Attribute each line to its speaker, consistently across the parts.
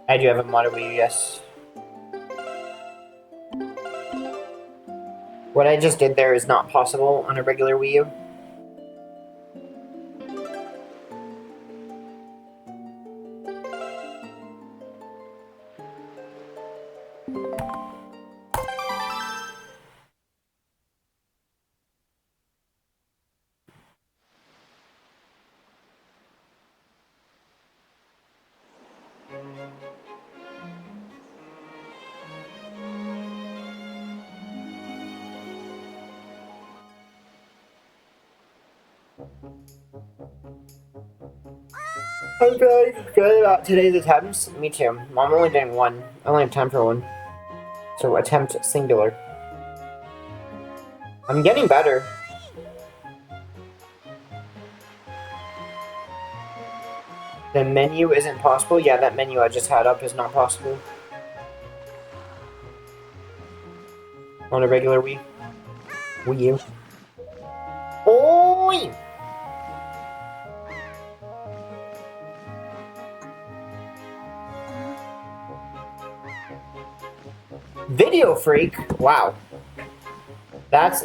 Speaker 1: I do have a modded Wii U, yes. What I just did there is not possible on a regular Wii U. I'm feeling good about today's attempts. Me too. I'm only doing one. I only have time for one. So attempt singular. I'm getting better. The menu isn't possible? Yeah, that menu I just had up is not possible. On a regular Wii U. Oi! Video freak? Wow. That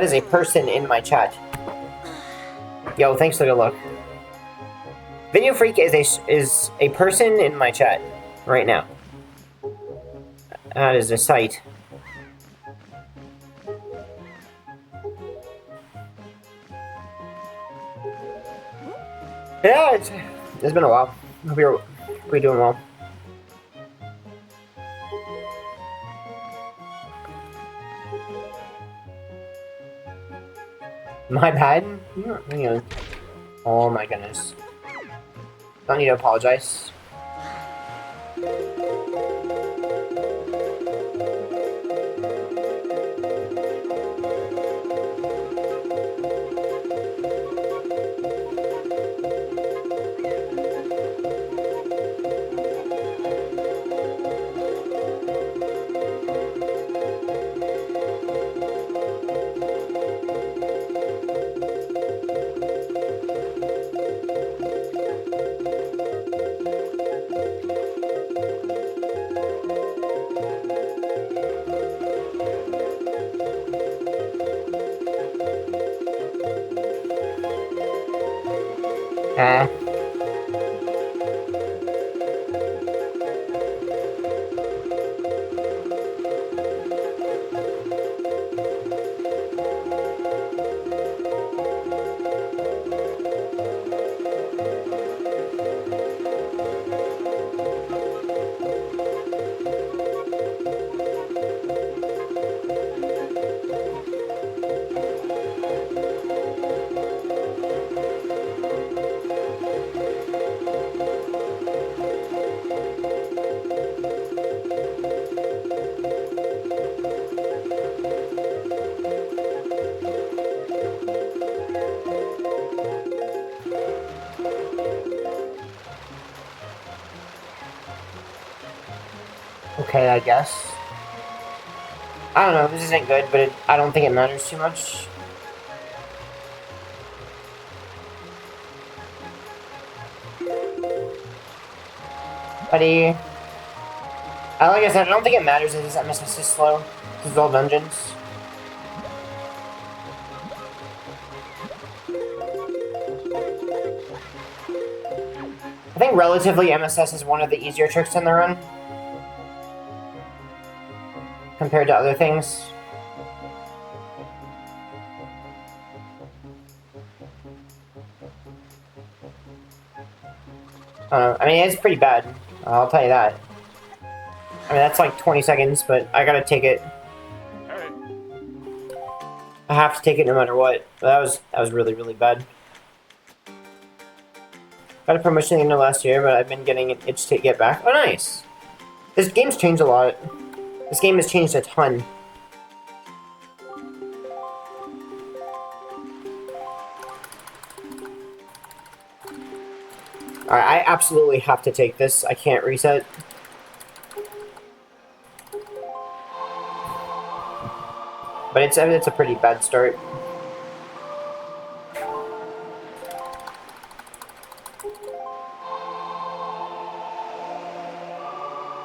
Speaker 1: is a person in my chat. Yo, thanks for the look. Video freak is a person in my chat right now. That is a sight. Yeah, it's been a while. Hope you're doing well. My bad? Hang on. Oh my goodness. Don't need to apologize. Okay, I guess. I don't know, this isn't good, but I don't think it matters too much. Buddy. Like I said, I don't think it matters if this MSS is slow. This is all dungeons. I think relatively MSS is one of the easier tricks in the run. Compared to other things. I mean, it's pretty bad. I'll tell you that. I mean, that's like 20 seconds, but I gotta take it. I have to take it no matter what. But that was really, really bad. Got a promotion in the last year, but I've been getting an itch to get back. Oh, nice! This game's changed a lot. This game has changed a ton. Alright, I absolutely have to take this. I can't reset. But it's a pretty bad start.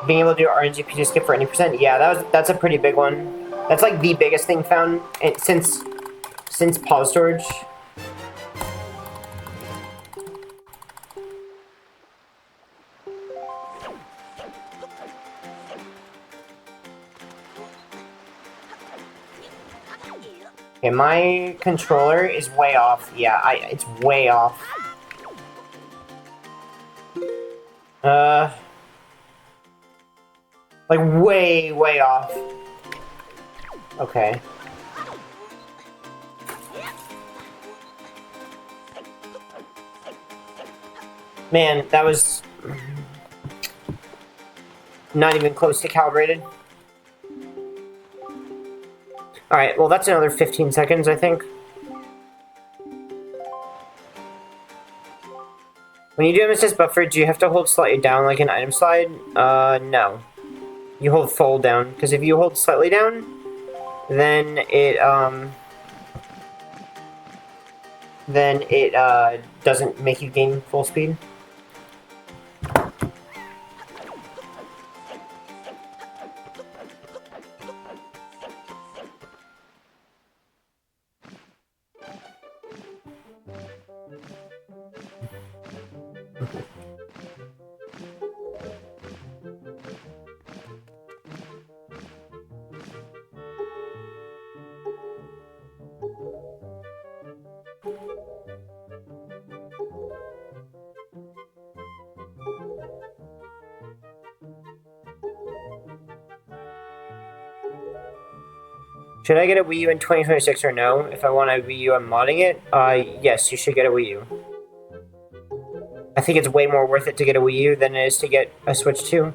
Speaker 1: Being able to do RNG PG skip for any percent. Yeah, that's a pretty big one. That's like the biggest thing found since pause storage. Okay, my controller is way off. Yeah, it's way off. Like way off. Okay. Man, that was not even close to calibrated. Alright, well that's another 15 seconds, I think. When you do MSS buffer, do you have to hold slightly down like an item slide? No. You hold full down, because if you hold slightly down, then it doesn't make you gain full speed. Should I get a Wii U in 2026 or no? If I want a Wii U, I'm modding it. Yes, you should get a Wii U. I think it's way more worth it to get a Wii U than it is to get a Switch 2.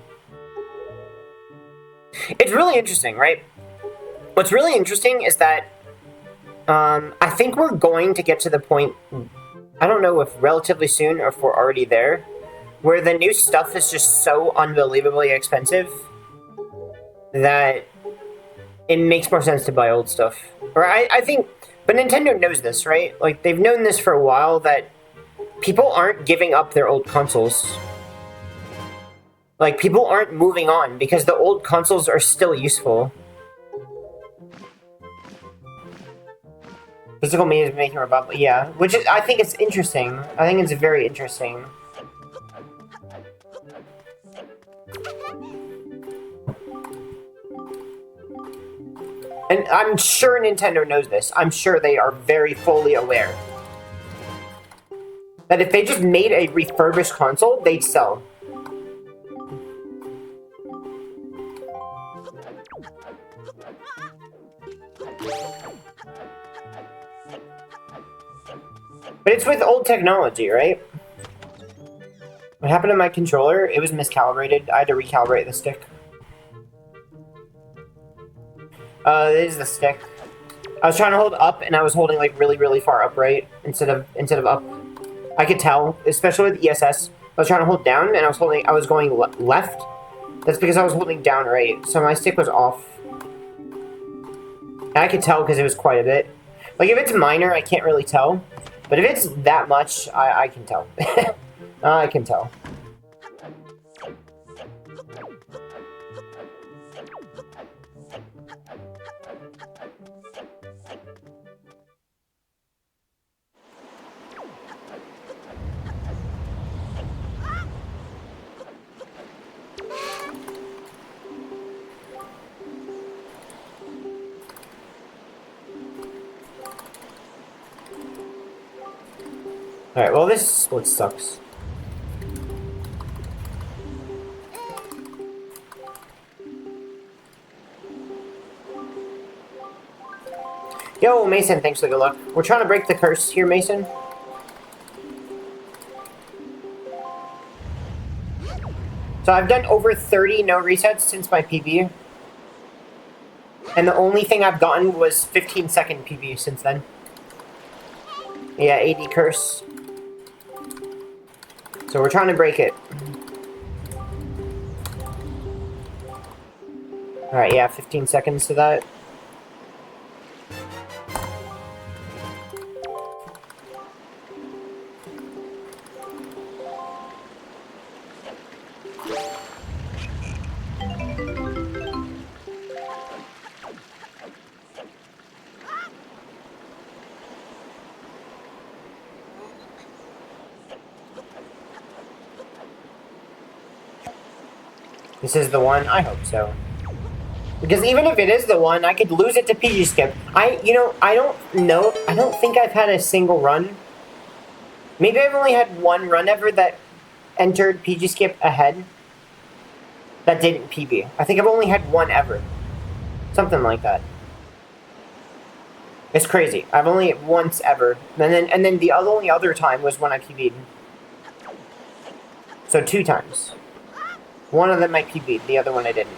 Speaker 1: It's really interesting, right? What's really interesting is that I think we're going to get to the point, I don't know if relatively soon or if we're already there, where the new stuff is just so unbelievably expensive that it makes more sense to buy old stuff. Or I think, but Nintendo knows this, right? Like, they've known this for a while, that people aren't giving up their old consoles. Like, people aren't moving on because the old consoles are still useful. Physical media is making rebuttal, yeah. Which is, I think it's interesting. I think it's very interesting. And I'm sure Nintendo knows this. I'm sure they are very fully aware that if they just made a refurbished console, they'd sell. But it's with old technology, right? What happened to my controller? It was miscalibrated. I had to recalibrate the stick. This is the stick. I was trying to hold up, and I was holding like really far upright instead of up. I could tell, especially with ESS. I was trying to hold down, and I was going left. That's because I was holding down right, so my stick was off. And I could tell because it was quite a bit. Like if it's minor, I can't really tell, but if it's that much, I can tell. I can tell. Alright, well this split sucks. Yo, Mason, thanks for the good luck. We're trying to break the curse here, Mason. So I've done over 30 no resets since my PB. And the only thing I've gotten was 15-second PB since then. Yeah, AD curse. So we're trying to break it. Alright, yeah, 15 seconds to that. This is the one? I hope so. Because even if it is the one, I could lose it to PG Skip. I don't know. I don't think I've had a single run. Maybe I've only had one run ever that entered PG Skip ahead. That didn't PB. I think I've only had one ever. Something like that. It's crazy. I've only once ever. And then the only other time was when I PB'd. So 2 times. One of them I PB'd, the other one I didn't.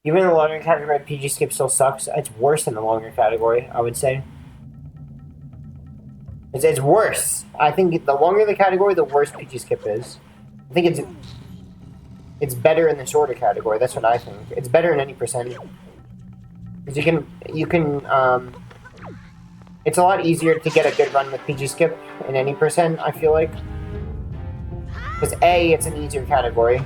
Speaker 1: Even in the longer category, PG Skip still sucks. It's worse in the longer category, I would say. It's worse. I think the longer the category, the worse PG Skip is. I think it's better in the shorter category. That's what I think. It's better in any percent. Because you can it's a lot easier to get a good run with PG Skip in any percent, I feel like. Because A, it's an easier category,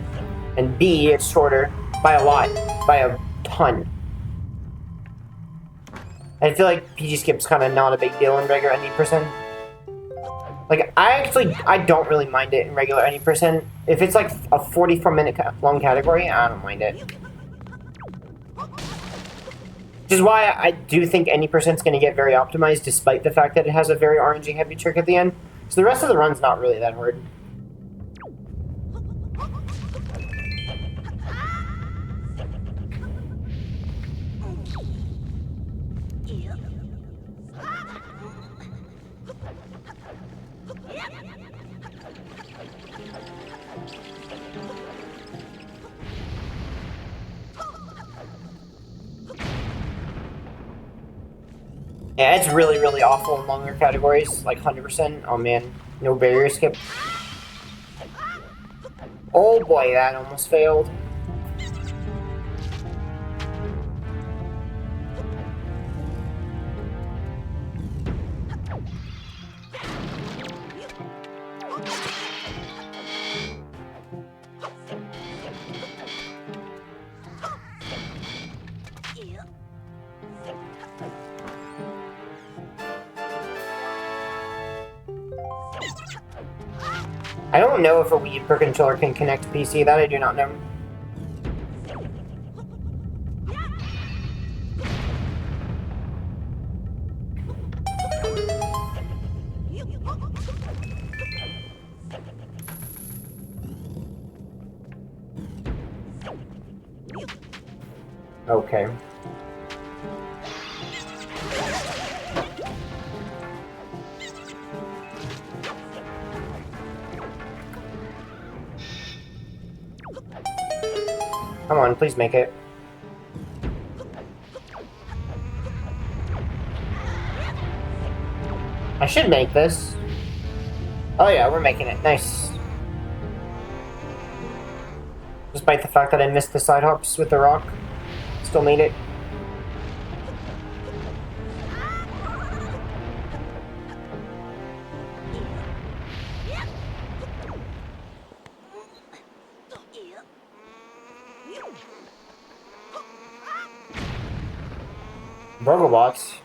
Speaker 1: and B, it's shorter by a lot, by a ton. I feel like PG Skip's kind of not a big deal in regular any percent. Like, I don't really mind it in regular any percent. If it's like a 44-minute long category, I don't mind it. Which is why I do think any percent's going to get very optimized, despite the fact that it has a very RNG heavy trick at the end. So the rest of the run's not really that hard. Yeah, it's really, really awful in longer categories, like 100%. Oh man, no barrier skip. Oh boy, that almost failed. I don't know if a Wii per controller can connect to PC, that I do not know. Okay. Come on, please make it. I should make this. Oh yeah, we're making it. Nice. Despite the fact that I missed the side hops with the rock, still made it. Burglebots.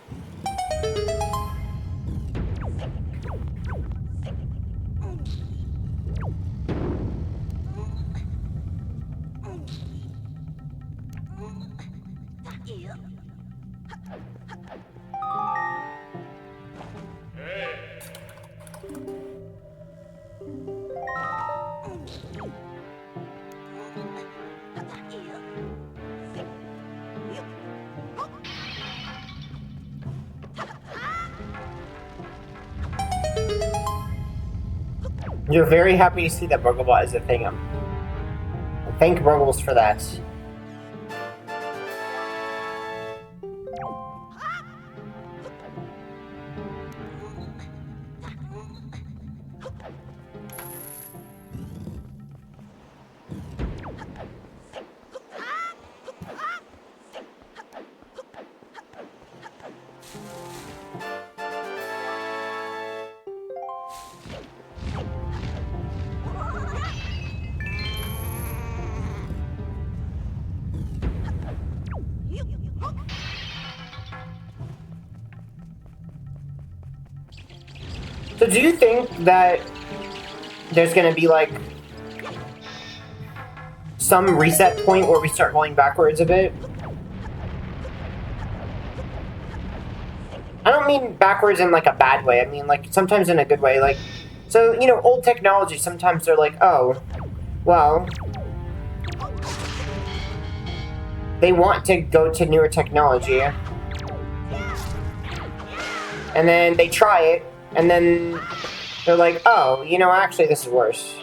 Speaker 1: You're very happy to see that Burglebot is a thing. Thank Burgles for that. So do you think that there's gonna be like some reset point where we start going backwards a bit? I don't mean backwards in like a bad way. I mean like sometimes in a good way. Like, so, you know, old technology, sometimes they're like, oh, well, they want to go to newer technology. And then they try it, and then they're like, oh, you know, actually this is worse.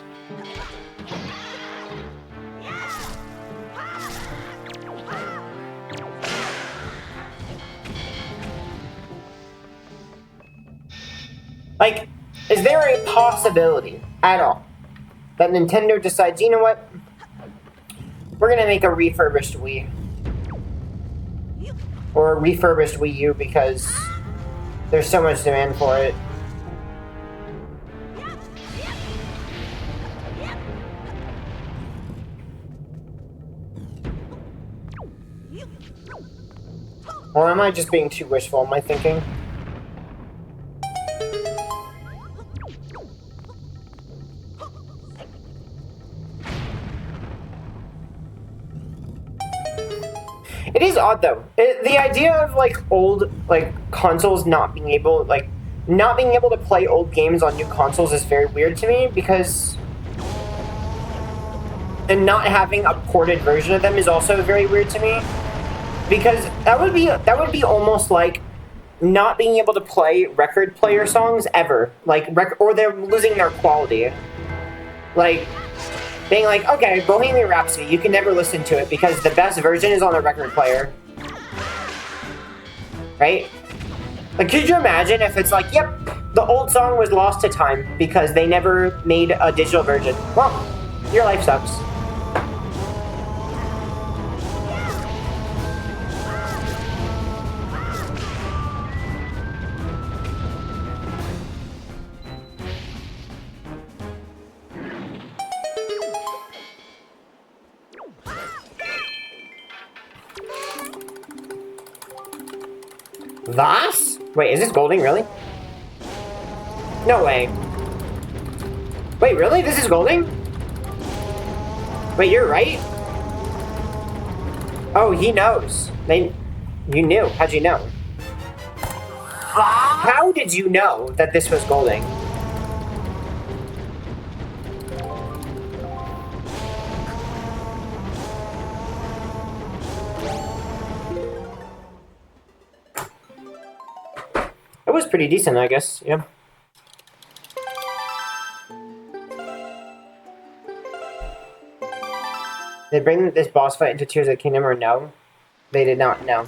Speaker 1: Like, is there a possibility at all that Nintendo decides, you know what? We're gonna make a refurbished Wii. Or a refurbished Wii U because there's so much demand for it. Or am I just being too wishful? Am I thinking? It is odd though. The idea of like old like consoles not being able to play old games on new consoles is very weird to me because and not having a ported version of them is also very weird to me because that would be almost like not being able to play record player songs ever, like or they're losing their quality. Like being like, okay, Bohemian Rhapsody, you can never listen to it because the best version is on a record player. Right? Like, could you imagine if it's like, yep, the old song was lost to time because they never made a digital version? Well, your life sucks. Was? Wait, is this Golding, really? No way. Wait, really? This is Golding? Wait, you're right? Oh, he knows. You knew. How'd you know? How did you know that this was Golding? It was pretty decent, I guess, yeah. Did they bring this boss fight into Tears of the Kingdom or no? They did not, no.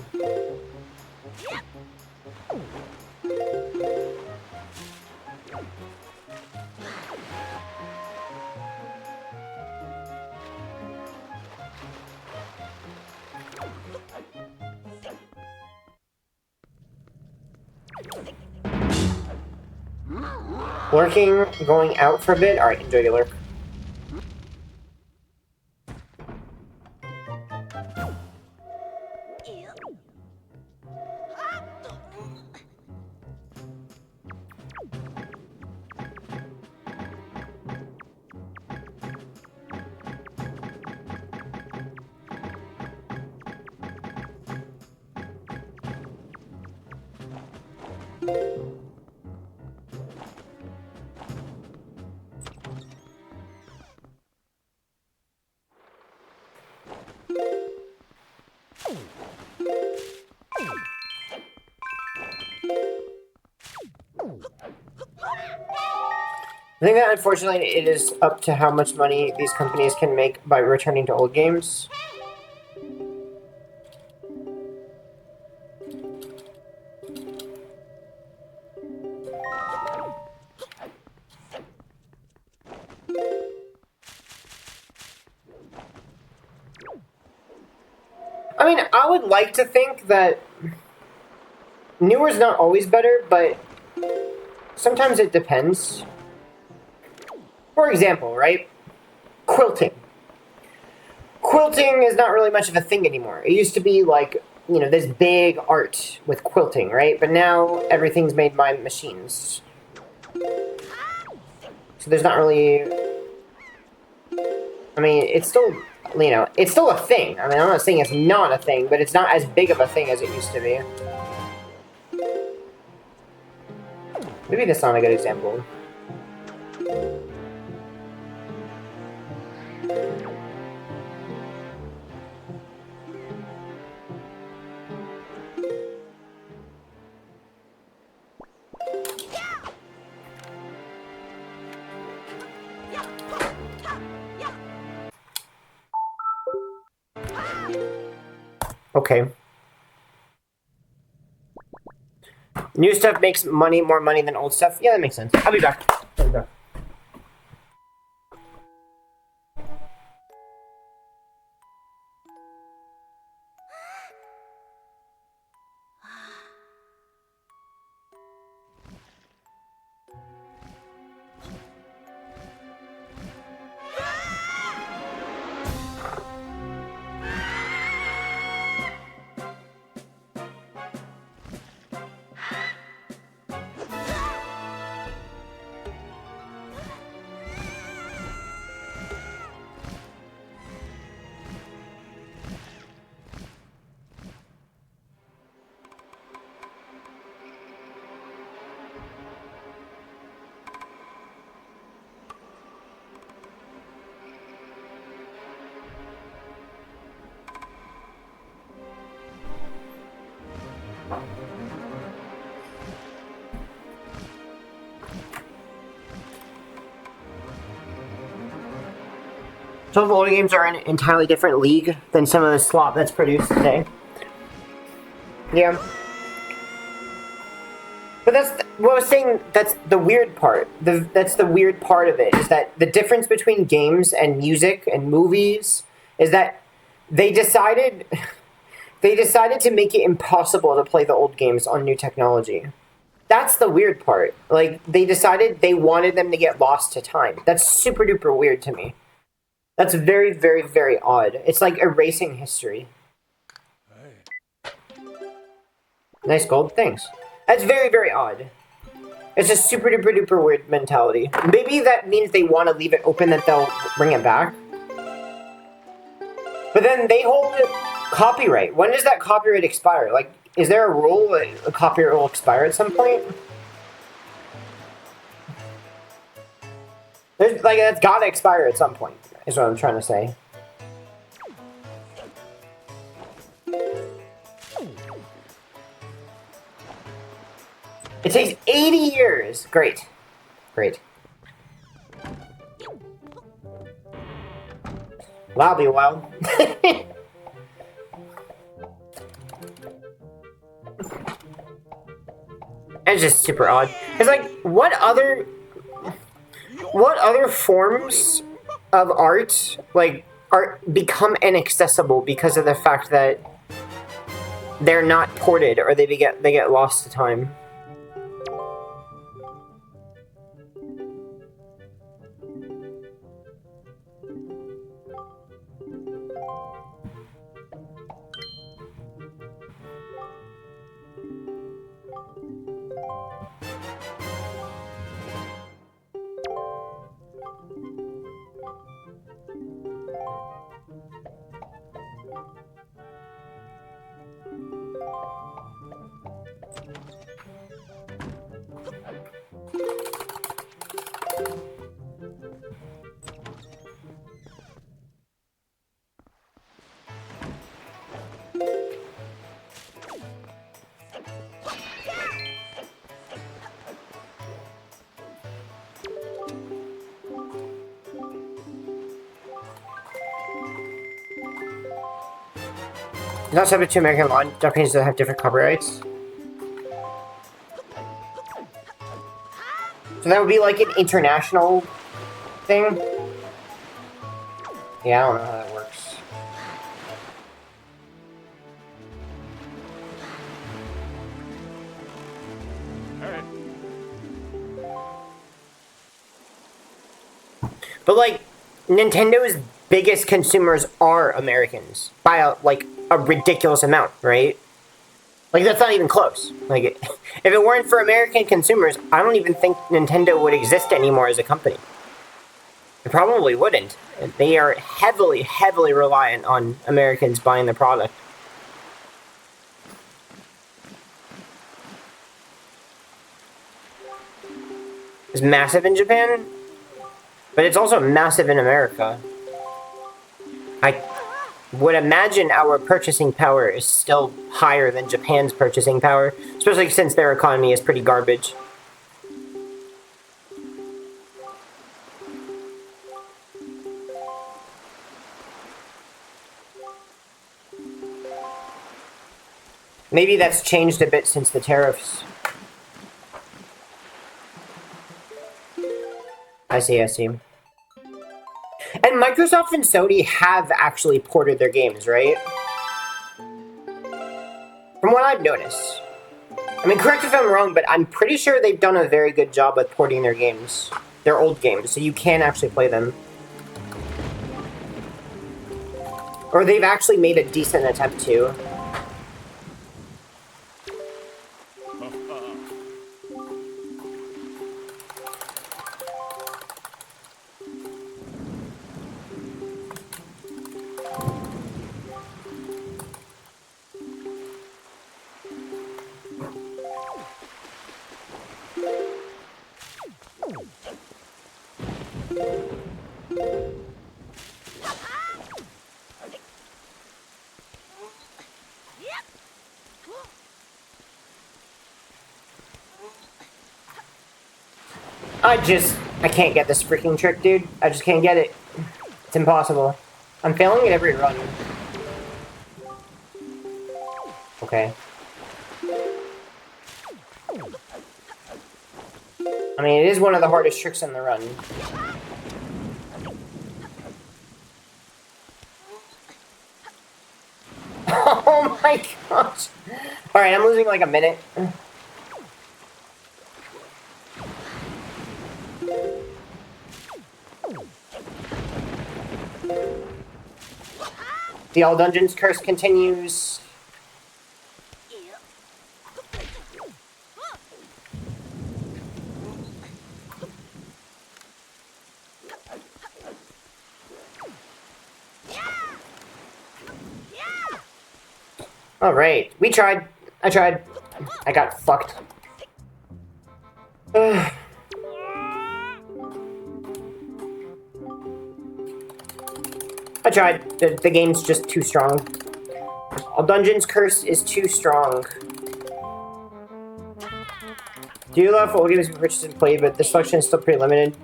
Speaker 1: Lurking, going out for a bit? Alright, enjoy your lurk. I think that unfortunately it is up to how much money these companies can make by returning to old games. I mean, I would like to think that newer is not always better, but sometimes it depends. For example, right? Quilting. Quilting is not really much of a thing anymore. It used to be like, you know, this big art with quilting, right? But now everything's made by machines. So there's not really... I mean, it's still, you know, it's still a thing. I mean, I'm not saying it's not a thing, but it's not as big of a thing as it used to be. Maybe that's not a good example. Okay. New stuff makes more money than old stuff. Yeah, that makes sense. I'll be back. I'll be back. Some of the older games are in an entirely different league than some of the slop that's produced today. Yeah. But that's what I was saying, that's the weird part. That's the weird part of it, is that the difference between games and music and movies is that they decided to make it impossible to play the old games on new technology. That's the weird part. Like, they decided they wanted them to get lost to time. That's super duper weird to me. That's very, very, very odd. It's like erasing history. Hey. Nice gold, thanks. That's very, very odd. It's a super duper duper weird mentality. Maybe that means they want to leave it open that they'll bring it back. But then they hold copyright. When does that copyright expire? Like, is there a rule that a copyright will expire at some point? There's, like, that's gotta expire at some point, is what I'm trying to say. It takes 80 years! Great. Great. That'll be a while. It's just super odd. It's like, what other forms of art, like, become inaccessible because of the fact that they're not ported or they get lost to time? It's not subject to American law. Japanese that have different copyrights. So that would be like an international thing? Yeah, I don't know how that works. But like, Nintendo's biggest consumers are Americans by a ridiculous amount, right? Like, that's not even close. Like, if it weren't for American consumers, I don't even think Nintendo would exist anymore as a company. It probably wouldn't. They are heavily, heavily reliant on Americans buying the product. It's massive in Japan, but it's also massive in America. I would imagine our purchasing power is still higher than Japan's purchasing power, especially since their economy is pretty garbage. Maybe that's changed a bit since the tariffs. I see, I see. And Microsoft and Sony have actually ported their games, right? From what I've noticed. I mean, correct if I'm wrong, but I'm pretty sure they've done a very good job at porting their games. Their old games, so you can actually play them. Or they've actually made a decent attempt to. I can't get this freaking trick, dude. I just can't get it. It's impossible. I'm failing at every run. Okay. I mean, it is one of the hardest tricks in the run. Oh my gosh. Alright, I'm losing like a minute. The All Dungeons curse continues. Alright, we tried. I tried. I got fucked. I tried. The game's just too strong. All Dungeons Curse is too strong. Do you love old games we purchased and played, but the selection is still pretty limited?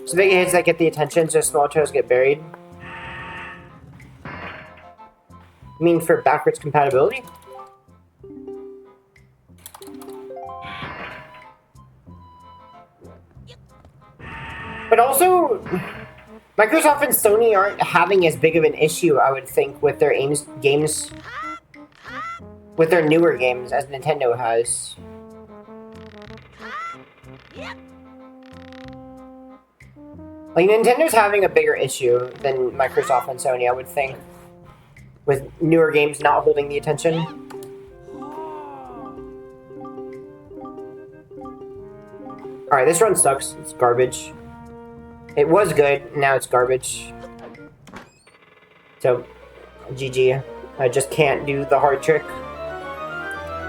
Speaker 1: So big hits that get the attention, so small toes get buried. You mean for backwards compatibility? But also, Microsoft and Sony aren't having as big of an issue, I would think, with their games, with their newer games, as Nintendo has. Like, Nintendo's having a bigger issue than Microsoft and Sony, I would think, with newer games not holding the attention. Alright, this run sucks. It's garbage. It was good, now it's garbage. So, GG. I just can't do the hard trick.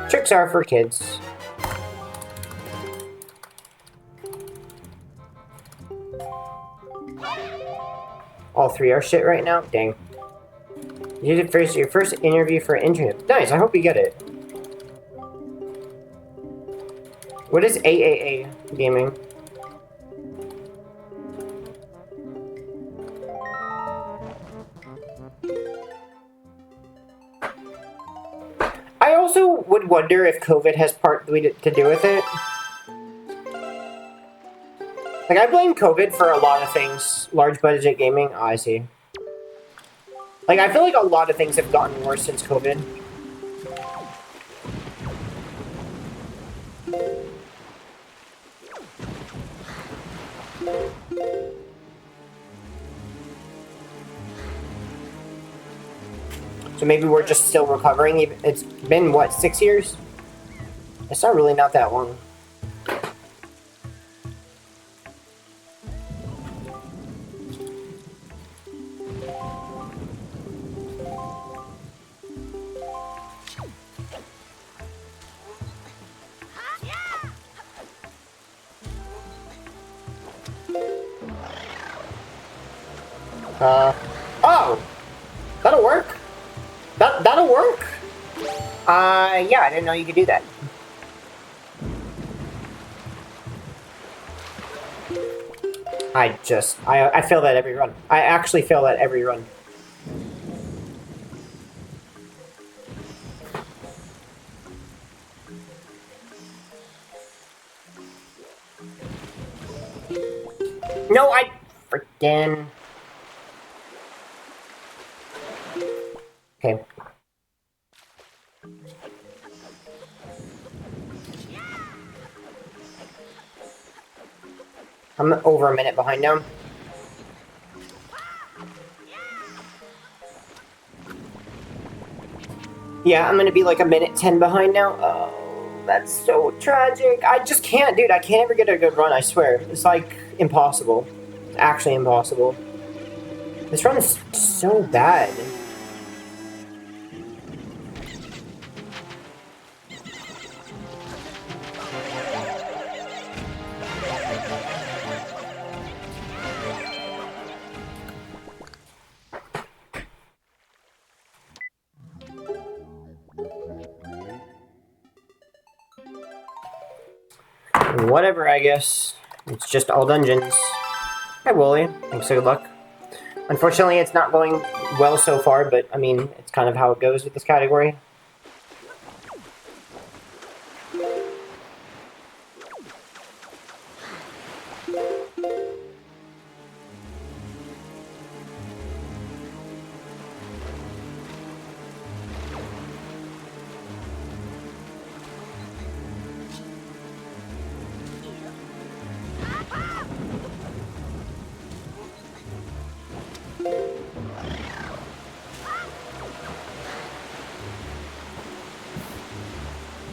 Speaker 1: Tricks are for kids. All three are shit right now? Dang. You did your first interview for an internship. Nice, I hope you get it. What is AAA gaming? I also would wonder if COVID has partly to do with it. Like, I blame COVID for a lot of things. Large budget gaming. Oh, I see. Like, I feel like a lot of things have gotten worse since COVID. So maybe we're just still recovering. It's been, what, 6 years? It's not really not that long. Oh! That'll work. That'll work. Yeah, I didn't know you could do that. I fail that every run. I actually fail that every run. No, I freaking... Okay. I'm over a minute behind now. Yeah, I'm gonna be like a minute 10 behind now. Oh, that's so tragic. I just can't, dude. I can't ever get a good run, I swear. It's like impossible. It's actually impossible. This run is so bad. Whatever, I guess. It's just all dungeons. Hi, Wooly. Thanks, so good luck. Unfortunately, it's not going well so far, but, I mean, it's kind of how it goes with this category.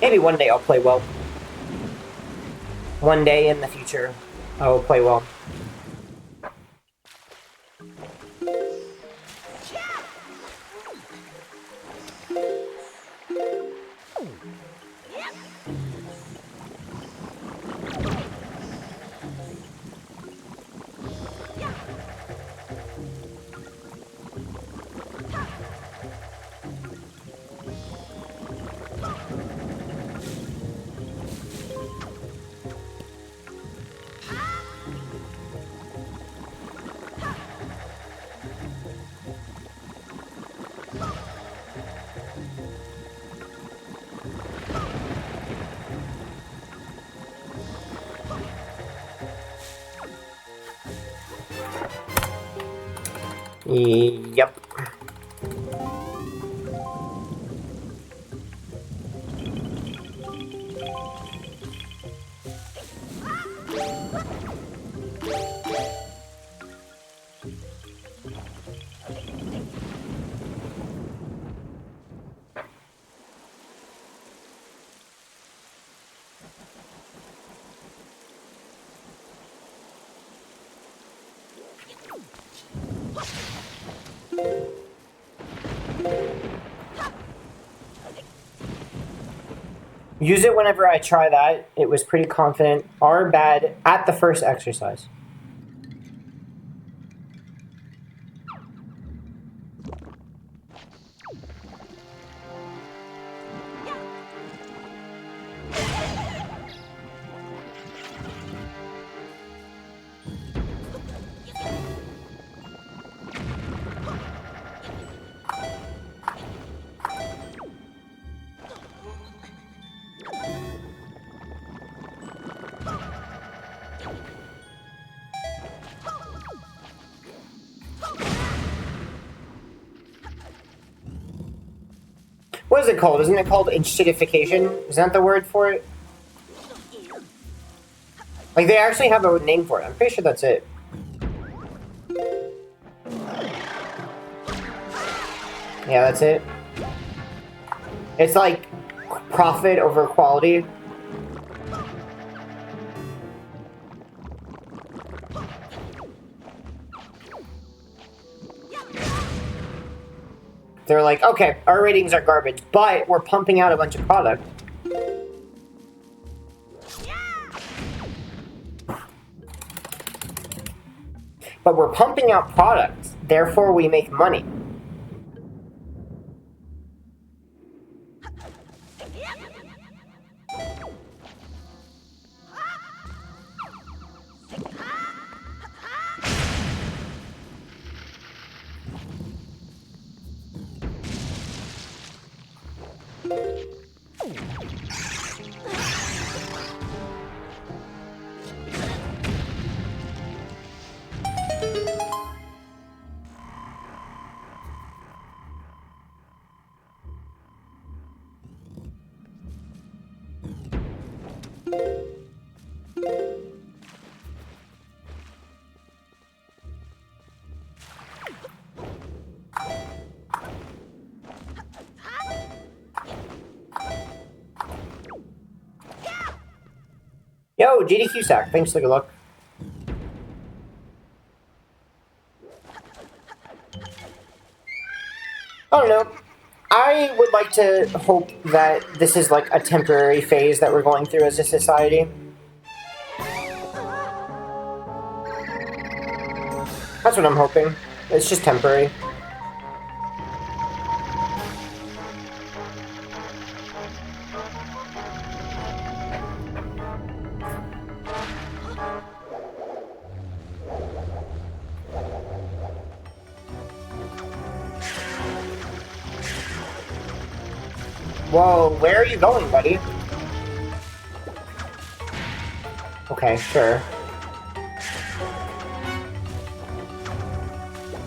Speaker 1: Maybe one day I'll play well. One day in the future, I will play well. Yep. Use it whenever I try that. It was pretty confident. R bad at the first exercise. What is it called? Isn't it called acidification? Is that the word for it? Like, they actually have a name for it. I'm pretty sure that's it. Yeah, that's it. It's like profit over quality. They're like, okay, our ratings are garbage, but we're pumping out a bunch of product. But we're pumping out product, therefore we make money. Yo, GDQ Sack, thanks for the good luck. I don't know. I would like to hope that this is like a temporary phase that we're going through as a society. That's what I'm hoping. It's just temporary. Whoa, where are you going, buddy? Okay, sure.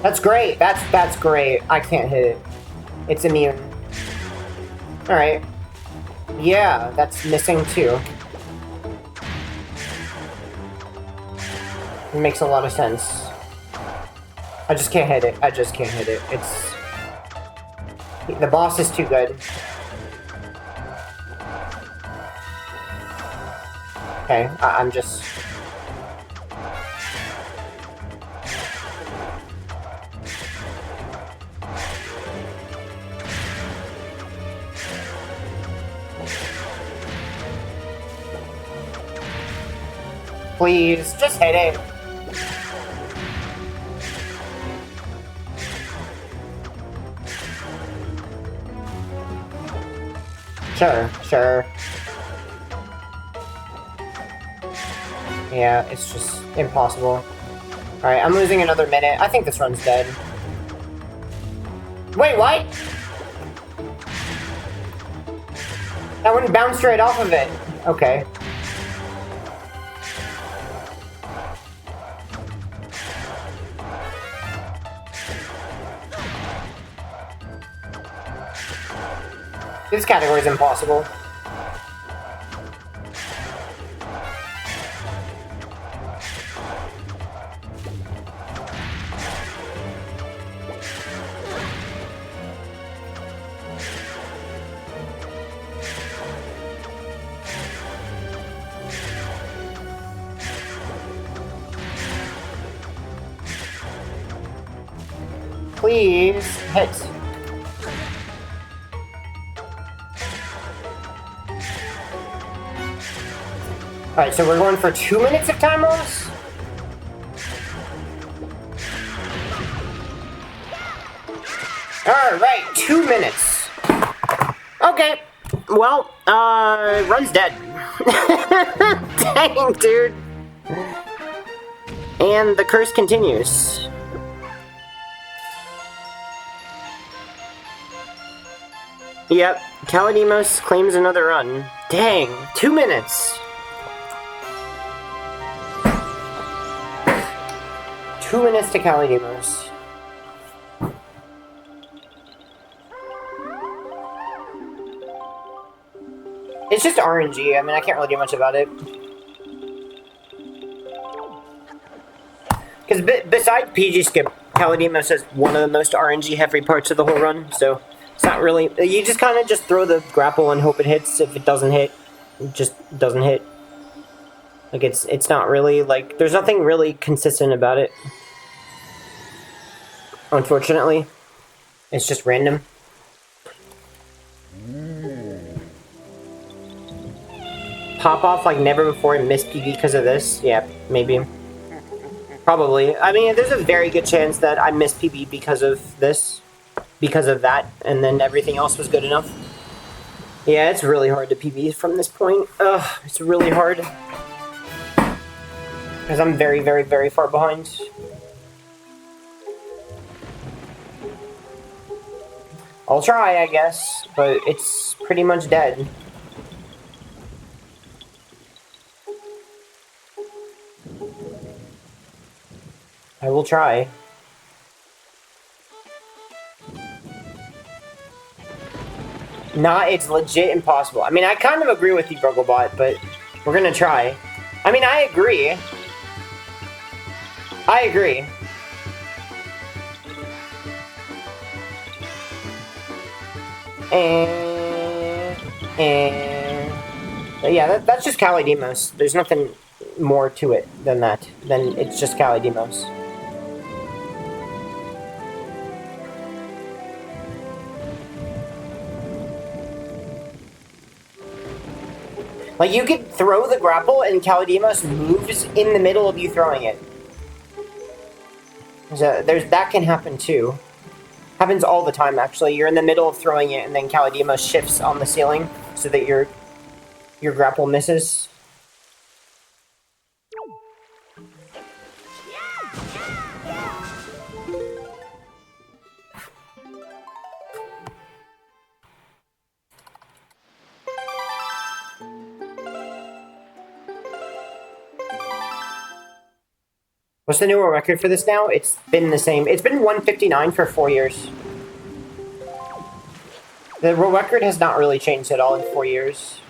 Speaker 1: That's great. That's great. I can't hit it. It's immune. Alright. Yeah, that's missing too. It makes a lot of sense. I just can't hit it. I just can't hit it. It's... The boss is too good. Okay, I'm just... Please, just hit it. Sure, sure. Yeah, it's just impossible. Alright, I'm losing another minute. I think this run's dead. Wait, what? That one bounced right off of it. Okay. This category is impossible. Please hit. Alright, so we're going for 2 minutes of time loss? Alright, 2 minutes. Okay. Well, run's dead. Dang, dude. And the curse continues. Yep, Kalidimos claims another run. Dang, 2 minutes. 2 minutes to Kalidimos. It's just RNG, I mean, I can't really do much about it. Because besides PG Skip, Kalidimos has one of the most RNG heavy parts of the whole run, so It's not really... You just kind of just throw the grapple and hope it hits. If it doesn't hit, it just doesn't hit. Like, it's not really, like... There's nothing really consistent about it. Unfortunately. It's just random. Pop off like never before and miss PB because of this? Yeah, maybe. Probably. I mean, there's a very good chance that I missed PB because of this. Because of that, and then everything else was good enough. Yeah, it's really hard to PB from this point. Ugh, it's really hard. Because I'm very, very, very far behind. I'll try, I guess, but it's pretty much dead. I will try. Nah, it's legit impossible. I mean, I kind of agree with you, Brugglebot, but we're gonna try. I mean, I agree. I agree. And yeah, that's just Cali Demos. There's nothing more to it than that. Then it's just Cali Demos. Like, you could throw the grapple and Calidemos moves in the middle of you throwing it. So that can happen too. Happens all the time, actually. You're in the middle of throwing it and then Calidemos shifts on the ceiling so that your grapple misses. What's the newer record for this now? It's been the same. It's been 159 for 4 years. The world record has not really changed at all in 4 years.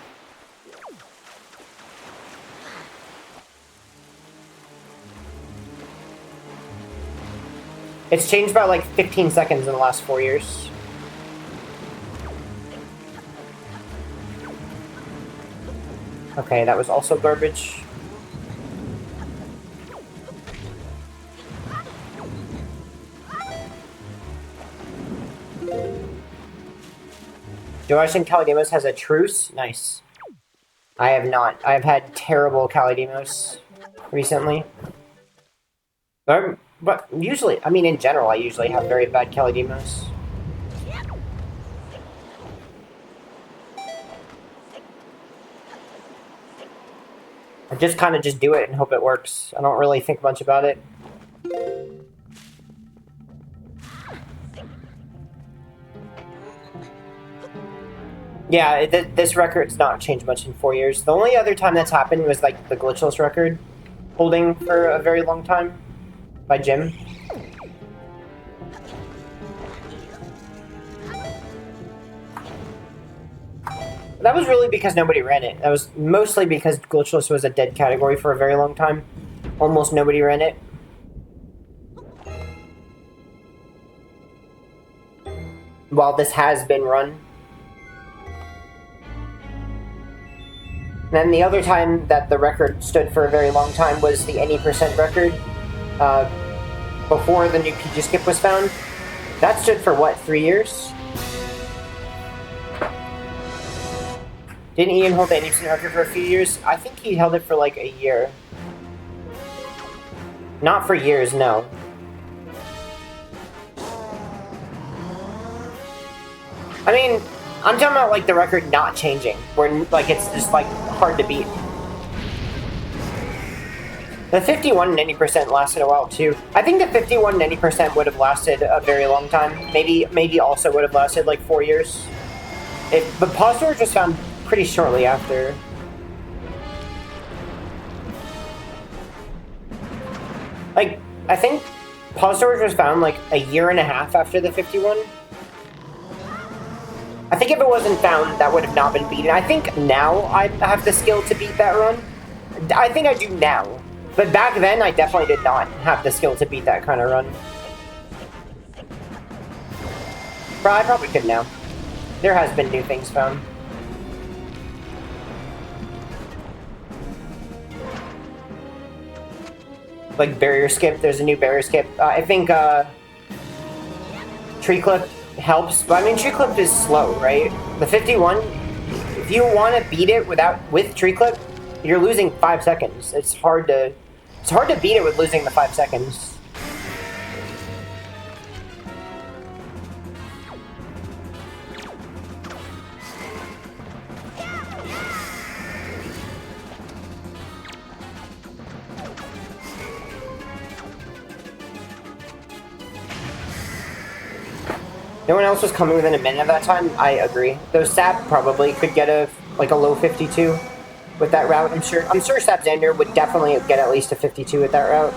Speaker 1: It's changed by like 15 seconds in the last 4 years. Okay, that was also garbage. Do I think Calidemos has a truce? Nice. I have not. I've had terrible Calidemos recently. But usually, I mean, in general, I usually have very bad Calidemos. I just kind of just do it and hope it works. I don't really think much about it. Yeah, this record's not changed much in 4 years. The only other time that's happened was like the glitchless record holding for a very long time by Jim. That was really because nobody ran it. That was mostly because glitchless was a dead category for a very long time. Almost nobody ran it. While this has been run. And then the other time that the record stood for a very long time was the any percent record. Before the new PG skip was found. That stood for what, 3 years? Didn't Ian hold the any percent record for a few years? I think he held it for like a year. Not for years, no. I mean, I'm talking about like the record not changing, where like it's just like hard to beat. The 51 and 90% lasted a while too. I think the 51 and 90% would have lasted a very long time. Maybe also would have lasted like 4 years. But pause storage was found pretty shortly after. Like, I think pause storage was found like a year and a half after the 51. I think if it wasn't found, that would have not been beaten. I think now I have the skill to beat that run. I think I do now. But back then, I definitely did not have the skill to beat that kind of run. But I probably could now. There has been new things found. Like barrier skip, there's a new barrier skip. I think tree clip helps, but I mean tree clip is slow, right? The 51, if you want to beat it with tree clip, you're losing 5 seconds. It's hard to beat it with losing the 5 seconds. No one else was coming within a minute of that time. I agree. Though Sap probably could get a low 52 with that route. I'm sure Sap Xander would definitely get at least a 52 with that route.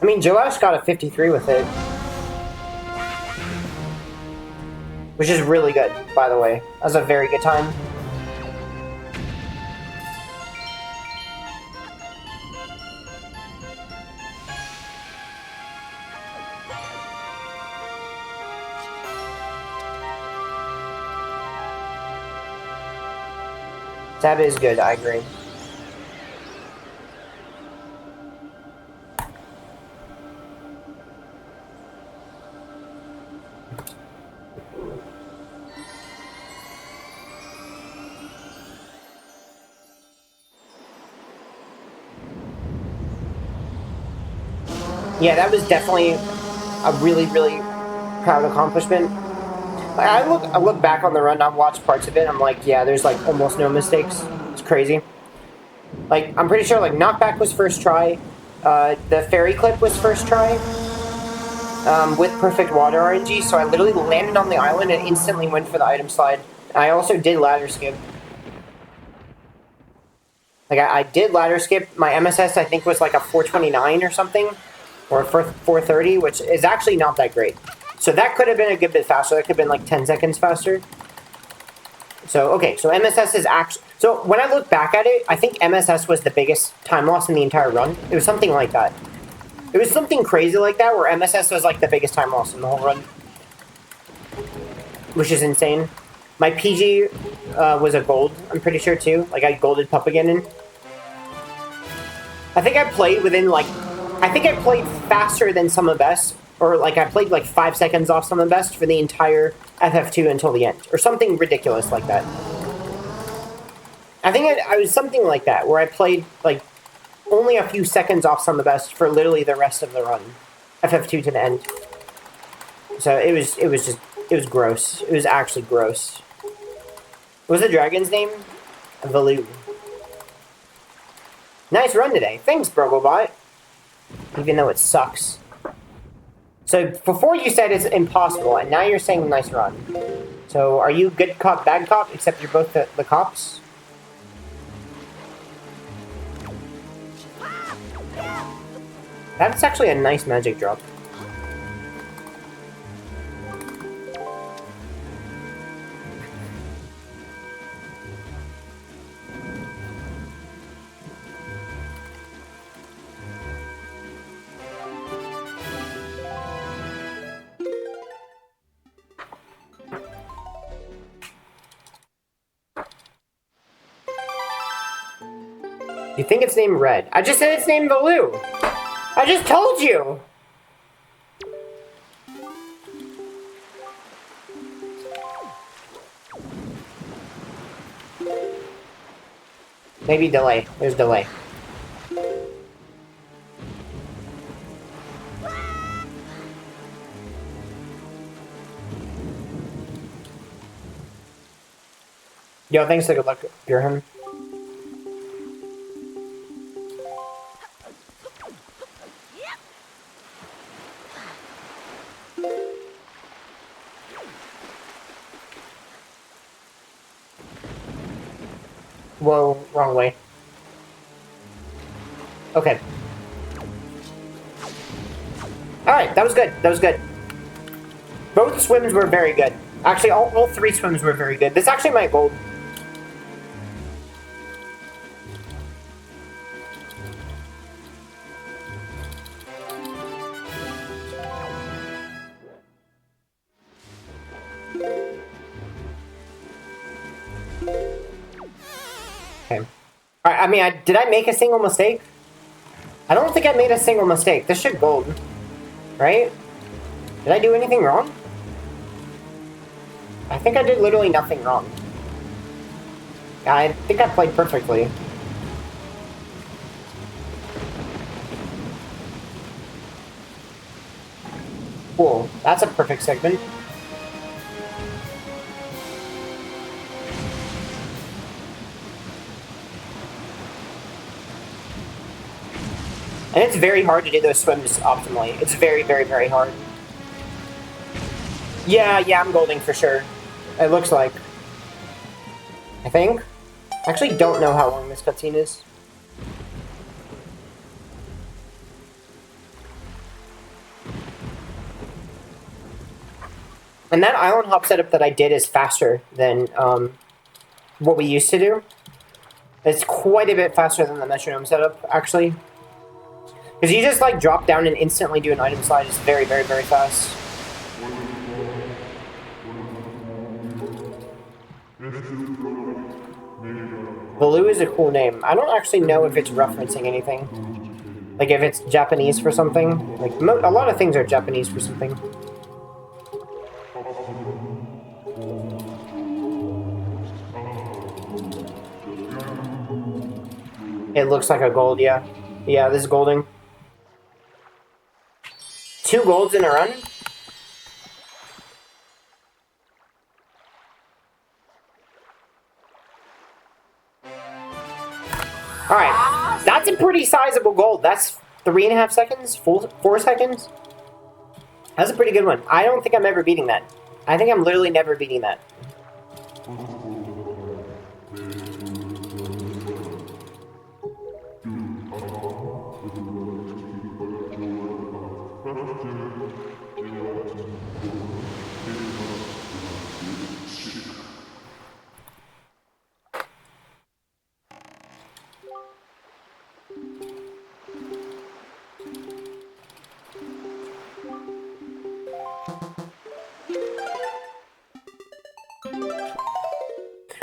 Speaker 1: I mean, Joash got a 53 with it, which is really good, by the way. That was a very good time. Sab is good, I agree. Yeah, that was definitely a really, really proud accomplishment. I look back on the run, I've watched parts of it, I'm like, yeah, there's like almost no mistakes. It's crazy. Like, I'm pretty sure like knockback was first try, the fairy clip was first try, with perfect water RNG, so I literally landed on the island and instantly went for the item slide. I also did ladder skip. Like, I did ladder skip. My MSS, I think, was like a 429 or something, or a 430, which is actually not that great. So that could have been a good bit faster. That could have been like 10 seconds faster. So, okay, so MSS is actually... So, when I look back at it, I think MSS was the biggest time loss in the entire run. It was something like that. It was something crazy like that, where MSS was like the biggest time loss in the whole run. Which is insane. My PG was a gold, I'm pretty sure, too. Like, I golded Pup again in. I think I played within, like... I think I played faster than Summer Best, or, like, I played, like, 5 seconds off Summer Best for the entire FF2 until the end. Or something ridiculous like that. I think I was something like that, where I played, like, only a few seconds off Summer Best for literally the rest of the run. FF2 to the end. So, it was gross. It was actually gross. What was the dragon's name? Valoo. Nice run today. Thanks, Brogobot. Even though it sucks. So, before you said it's impossible, and now you're saying nice run. So, are you good cop, bad cop, except you're both the cops? That's actually a nice magic drop. You think it's named Red? I just said it's named Baloo! I just told you! Maybe delay. There's delay. Yo, thanks for good luck, Bjorn. Whoa, wrong way. Okay. Alright, that was good. That was good. Both swims were very good. Actually, all 3 swims were very good. This actually might gold. I mean, did I make a single mistake? I don't think I made a single mistake. This should gold, right? Did I do anything wrong? I think I did literally nothing wrong. I think I played perfectly. Cool. That's a perfect segment. And it's very hard to do those swims optimally. It's very, very, very hard. Yeah, I'm golding for sure. It looks like. I think. I actually don't know how long this cutscene is. And that island hop setup that I did is faster than what we used to do. It's quite a bit faster than the metronome setup, actually. Because you just like drop down and instantly do an item slide. It's very, very, very fast. Baloo is a cool name. I don't actually know if it's referencing anything. Like if it's Japanese for something. Like a lot of things are Japanese for something. It looks like a gold, yeah. Yeah, this is golding. 2 golds in a run? Alright, that's a pretty sizable gold. That's 3.5 seconds? 4 seconds? That's a pretty good one. I don't think I'm ever beating that. I think I'm literally never beating that.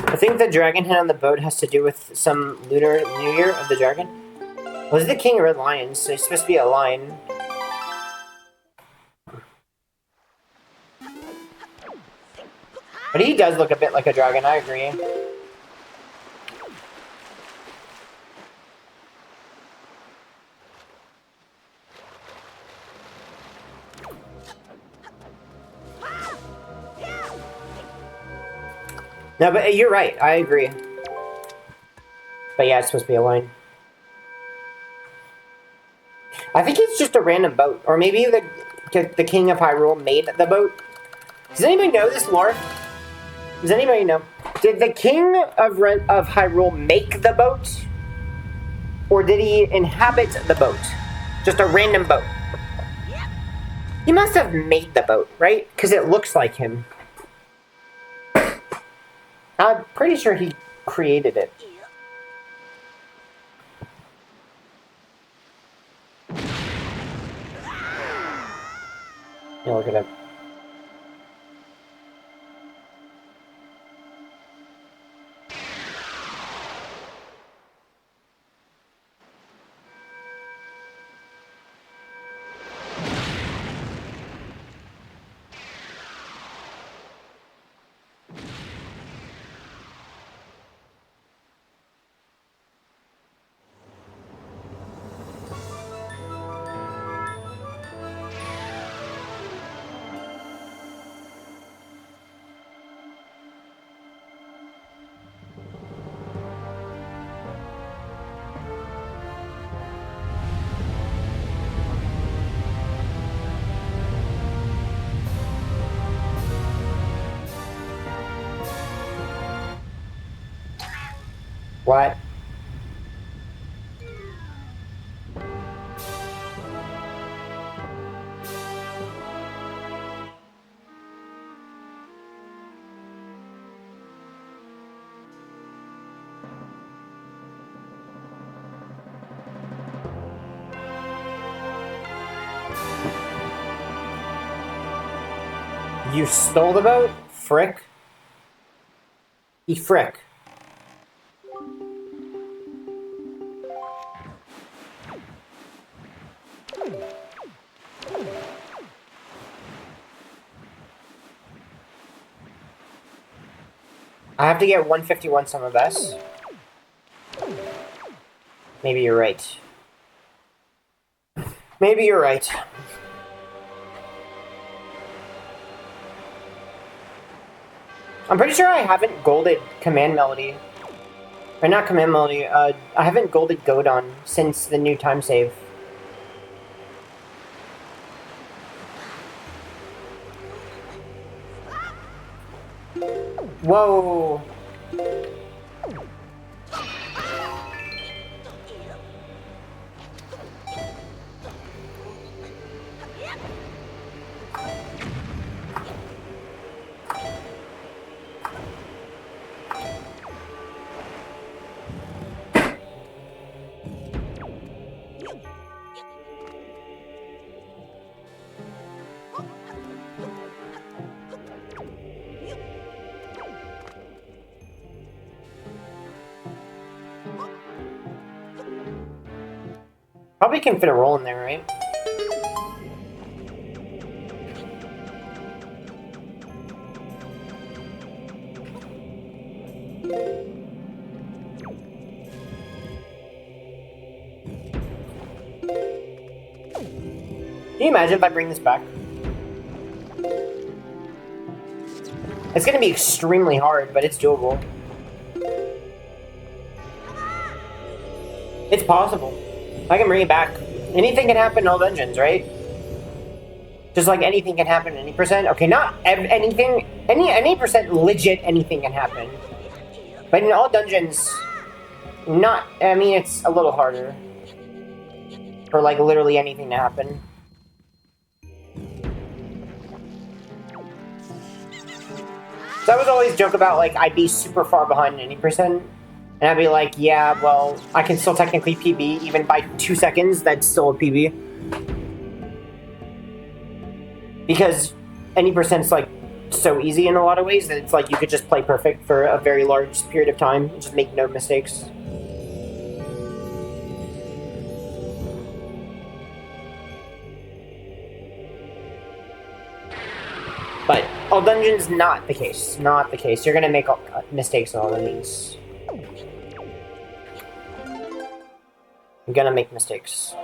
Speaker 1: I think the dragon head on the boat has to do with some lunar new year of the dragon. Was the king a red lion? So he's supposed to be a lion. But he does look a bit like a dragon, I agree. No, but you're right. I agree. But yeah, it's supposed to be a line. I think it's just a random boat. Or maybe the King of Hyrule made the boat. Does anybody know this lore? Does anybody know? Did the King of Hyrule make the boat? Or did he inhabit the boat? Just a random boat. He must have made the boat, right? Because it looks like him. I'm pretty sure he created it. Yeah, look at him. What? You stole the boat? Frick. You frick. I have to get 151 summer best. Maybe you're right. Maybe you're right. I'm pretty sure I haven't golded Command Melody. Or not Command Melody, I haven't golded Godon since the new time save. Whoa! Probably can fit a roll in there, right? Can you imagine if I bring this back? It's gonna be extremely hard, but it's doable. It's possible. I can bring it back. Anything can happen in all dungeons, right? Just like anything can happen at any percent. Okay, not anything. Any percent legit anything can happen. But in all dungeons, not. I mean, it's a little harder for like literally anything to happen. So I was always joke about like I'd be super far behind in any percent. And I'd be like, yeah, well, I can still technically PB, even by 2 seconds, that's still a PB. Because any percent's like so easy in a lot of ways that it's like you could just play perfect for a very large period of time and just make no mistakes. But all dungeons, not the case. Not the case. You're gonna make mistakes in all dungeons. I'm gonna make mistakes.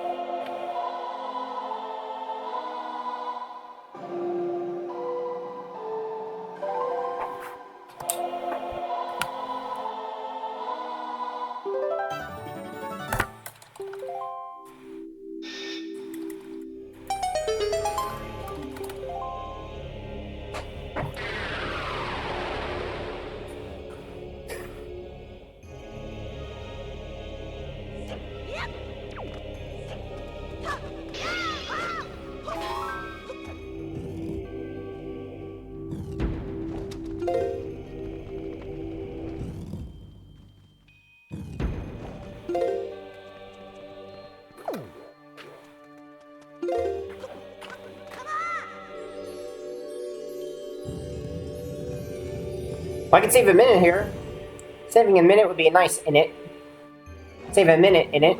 Speaker 1: Well, I can save a minute here. Saving a minute would be nice in it. Save a minute in it.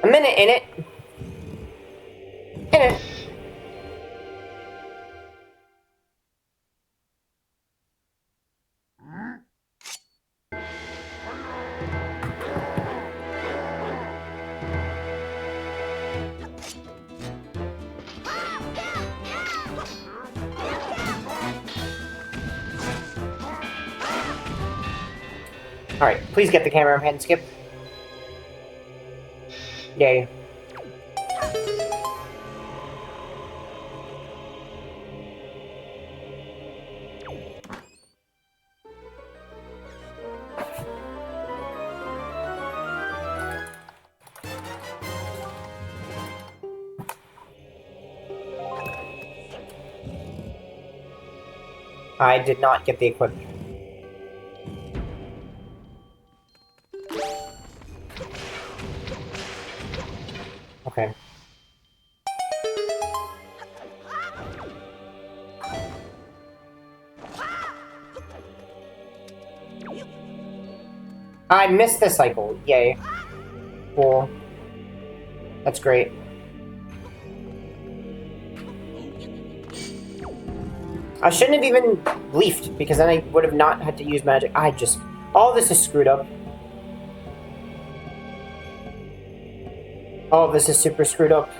Speaker 1: A minute in it. In it. Alright, please get the camera hand skip. Yay. I did not get the equipment. Okay. I missed this cycle. Yay. Cool. That's great. I shouldn't have even leafed, because then I would have not had to use magic. All this is screwed up. All of this is super screwed up.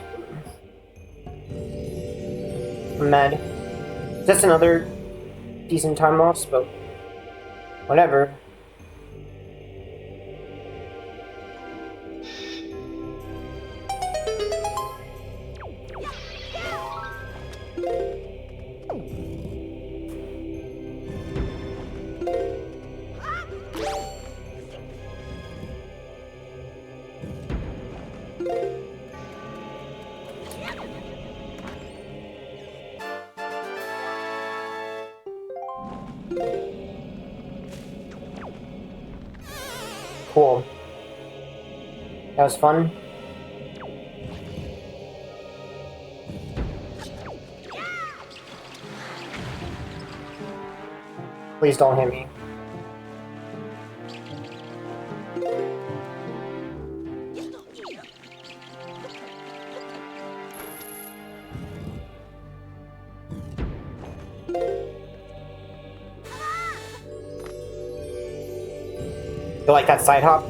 Speaker 1: I'm mad. That's another decent time loss, but whatever. Cool. That was fun. Please don't hit me. You like that side hop?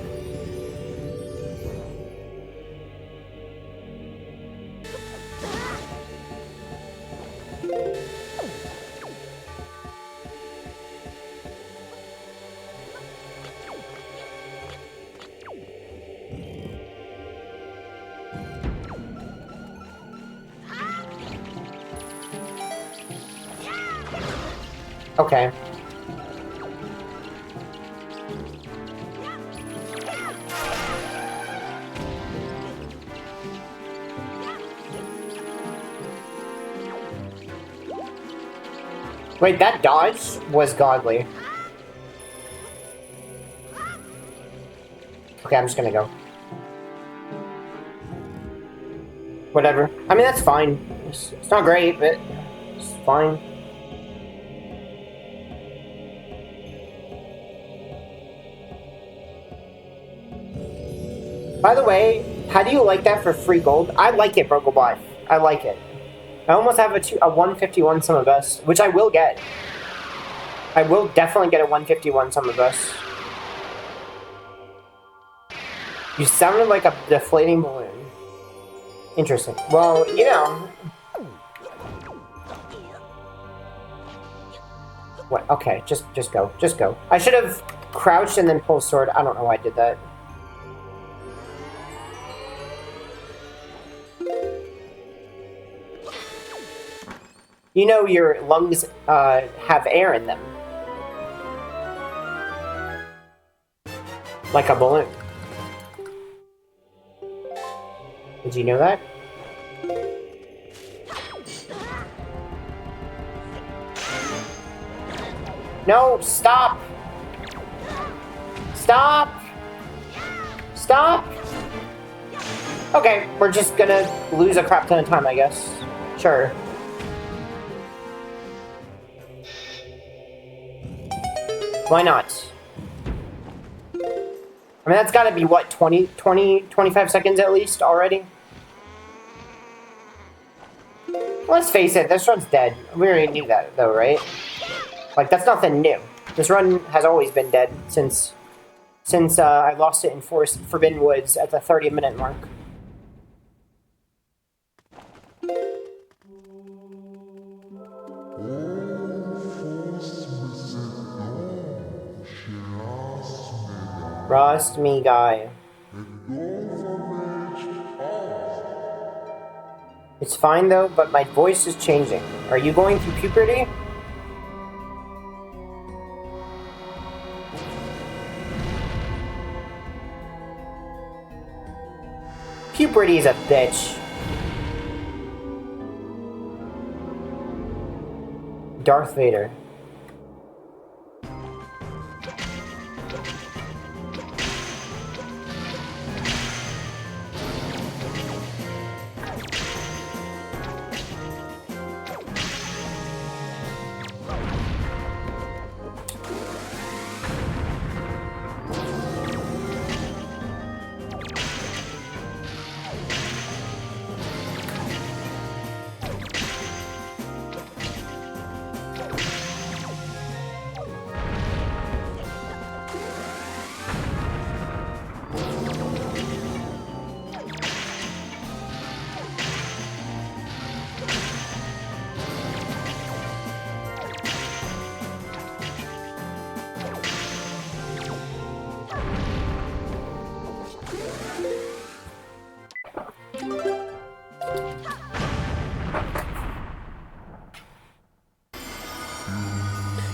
Speaker 1: Okay. Wait, that dodge was godly. Okay, I'm just gonna go. Whatever. I mean, that's fine. It's not great, but it's fine. By the way, how do you like that for free gold? I like it, Brogobot. I like it. I almost have a 151 Sum of Best, which I will get. I will definitely get a 151 Sum of Best. You sounded like a deflating balloon. Interesting. Well, you know. What? Okay, just go. Just go. I should have crouched and then pulled sword. I don't know why I did that. You know your lungs have air in them. Like a balloon. Did you know that? No, stop! Stop! Stop! Okay, we're just gonna lose a crap ton of time, I guess. Sure. Why not? I mean, that's gotta be, what, 25 seconds at least already? Let's face it, this run's dead. We already knew that, though, right? Like, that's nothing new. This run has always been dead since I lost it in Forbidden Woods at the 30-minute mark. Trust me, guy. It's fine though, but my voice is changing. Are you going through puberty? Puberty's a bitch. Darth Vader.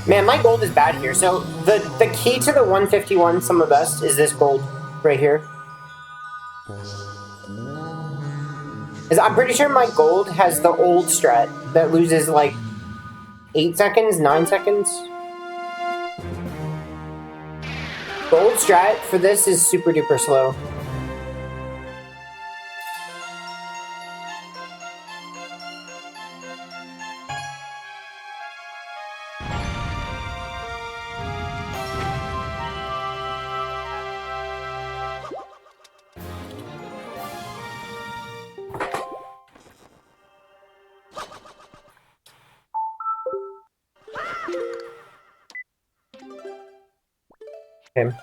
Speaker 1: Man, my gold is bad here. So the key to the 151 sum of best is this gold right here. I'm pretty sure my gold has the old strat that loses like 8 seconds, 9 seconds. The old strat for this is super duper slow. Okay.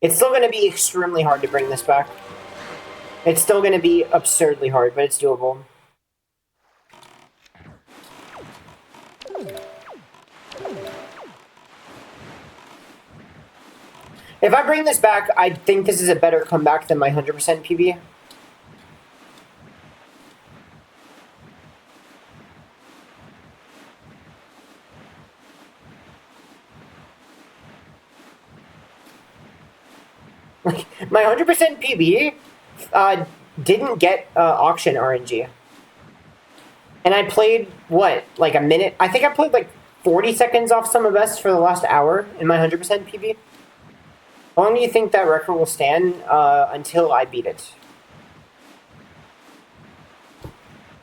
Speaker 1: It's still going to be extremely hard to bring this back. It's still going to be absurdly hard, but it's doable. If I bring this back, I think this is a better comeback than my 100% PB. Like, my 100% PB didn't get auction RNG. And I played, what, like a minute? I think I played like 40 seconds off Summer Best for the last hour in my 100% PB. How long do you think that record will stand until I beat it?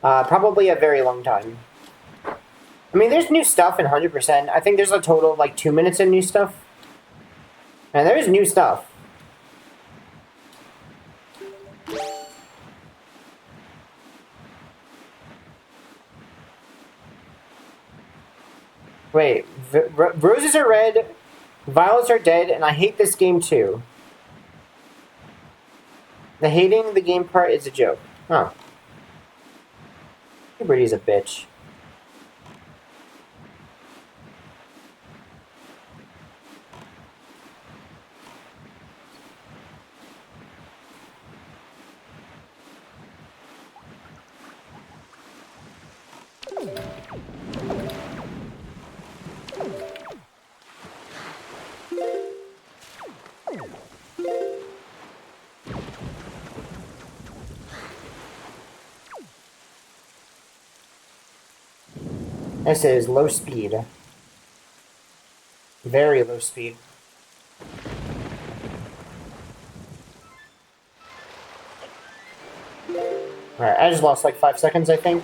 Speaker 1: Probably a very long time. I mean, there's new stuff in 100%. I think there's a total of like 2 minutes of new stuff. And there's new stuff. Wait, roses are red, violets are dead, and I hate this game too. The hating the game part is a joke. Huh. Puberty's a bitch. This is low speed. Very low speed. Alright, I just lost like 5 seconds, I think.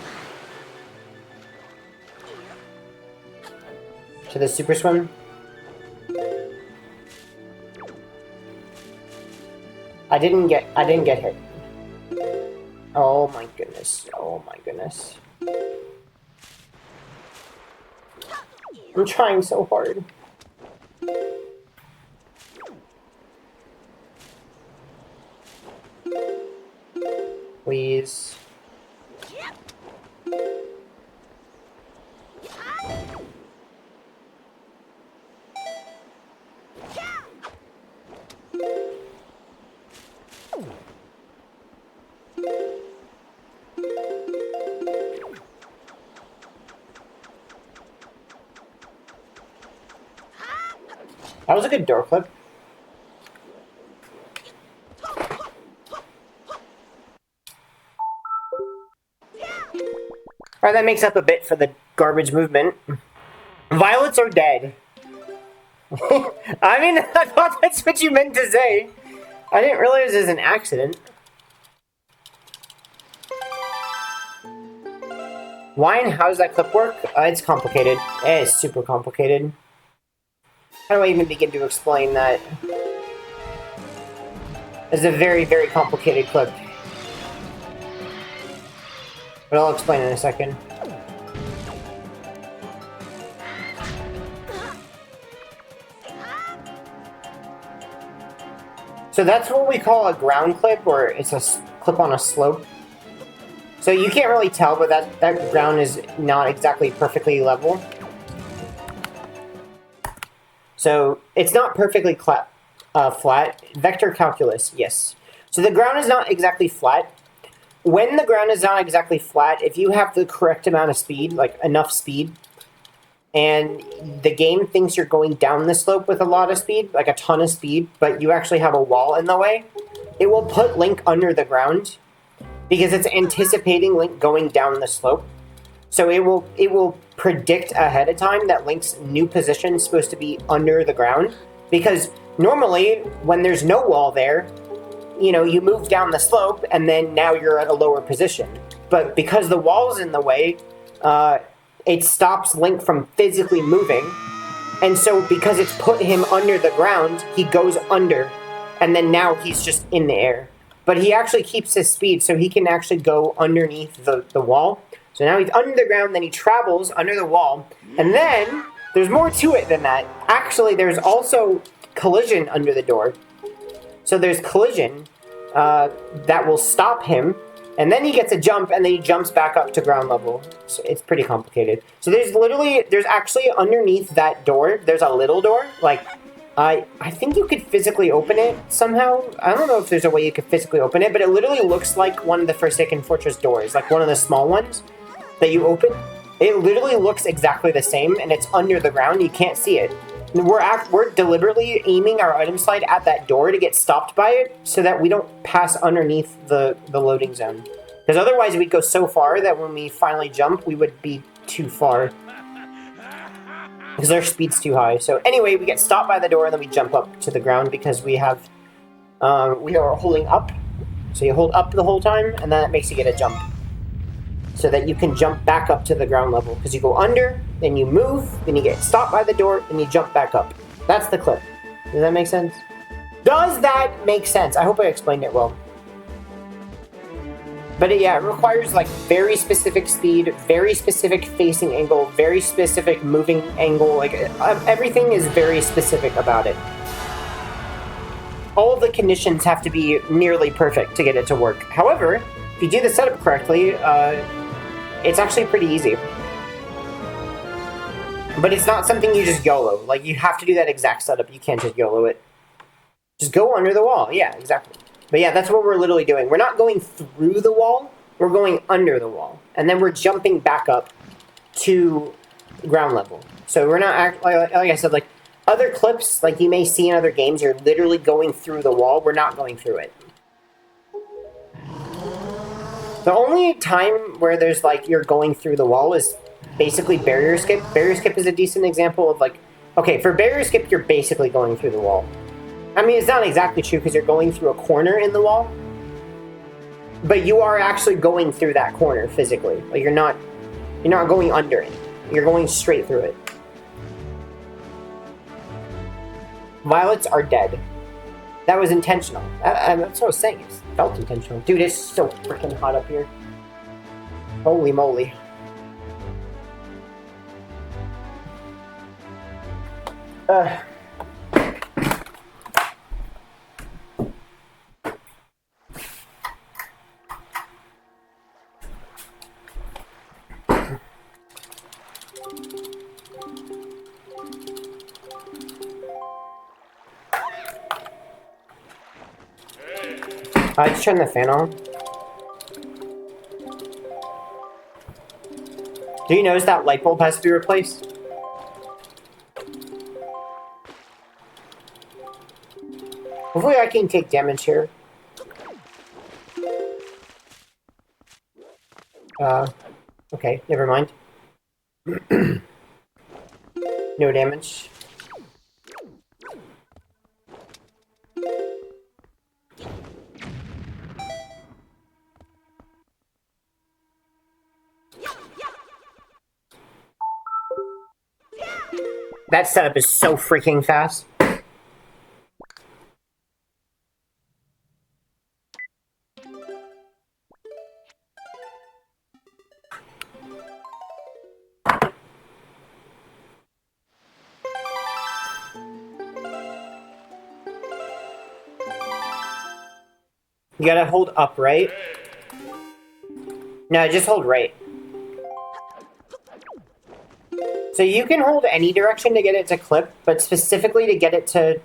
Speaker 1: To the super swim. I didn't get hit. Oh my goodness. Oh my goodness. I'm trying so hard. Please. That was a good door clip. Alright, that makes up a bit for the garbage movement. Violets are dead. I mean, I thought that's what you meant to say. I didn't realize it was an accident. Why and how does that clip work? It's complicated. It is super complicated. How do I even begin to explain that? It's a very, very complicated clip. But I'll explain in a second. So that's what we call a ground clip, or it's a clip on a slope. So you can't really tell, but that ground is not exactly perfectly level. So it's not perfectly flat. Vector calculus, yes. So the ground is not exactly flat. When the ground is not exactly flat, if you have the correct amount of speed, like enough speed, and the game thinks you're going down the slope with a lot of speed, like a ton of speed, but you actually have a wall in the way, it will put Link under the ground because it's anticipating Link going down the slope. So it will predict ahead of time that Link's new position is supposed to be under the ground, because normally when there's no wall there, you know, you move down the slope and then now you're at a lower position. But because the wall's in the way, it stops Link from physically moving. And so because it's put him under the ground, he goes under, and then now he's just in the air. But he actually keeps his speed, so he can actually go underneath the wall. So now he's under the ground, then he travels under the wall, and then there's more to it than that. Actually, there's also collision under the door. So there's collision that will stop him, and then he gets a jump, and then he jumps back up to ground level. So it's pretty complicated. So there's actually underneath that door, there's a little door. Like, I think you could physically open it somehow. I don't know if there's a way you could physically open it, but it literally looks like one of the Forsaken Fortress doors, like one of the small ones that you open. It literally looks exactly the same, and it's under the ground. You can't see it. We're deliberately aiming our item slide at that door to get stopped by it so that we don't pass underneath the loading zone. Because otherwise we'd go so far that when we finally jump, we would be too far. Because our speed's too high. So anyway, we get stopped by the door and then we jump up to the ground because we are holding up. So you hold up the whole time and then it makes you get a jump. So that you can jump back up to the ground level. Because you go under, then you move, then you get stopped by the door, and you jump back up. That's the clip. Does that make sense? Does that make sense? I hope I explained it well. But yeah, it requires like very specific speed, very specific facing angle, very specific moving angle. Like everything is very specific about it. All the conditions have to be nearly perfect to get it to work. However, if you do the setup correctly, it's actually pretty easy. But it's not something you just YOLO. Like, you have to do that exact setup. You can't just YOLO it. Just go under the wall. Yeah, exactly. But yeah, that's what we're literally doing. We're not going through the wall. We're going under the wall. And then we're jumping back up to ground level. So we're not, like I said, like, other clips, like you may see in other games, you're literally going through the wall. We're not going through it. The only time where there's, like, you're going through the wall is basically barrier skip. Barrier skip is a decent example of, like, okay, for barrier skip, you're basically going through the wall. I mean, it's not exactly true because you're going through a corner in the wall, but you are actually going through that corner physically. Like, you're not going under it. You're going straight through it. Violets are dead. That was intentional. That's what I was saying. It felt intentional. Dude, it's so freaking hot up here. Holy moly. I just turned the fan on. Do you notice that light bulb has to be replaced? Hopefully I can take damage here. Okay, never mind. No damage. That setup is so freaking fast. You gotta hold up, right? No, just hold right. So you can hold any direction to get it to clip, but specifically to get it to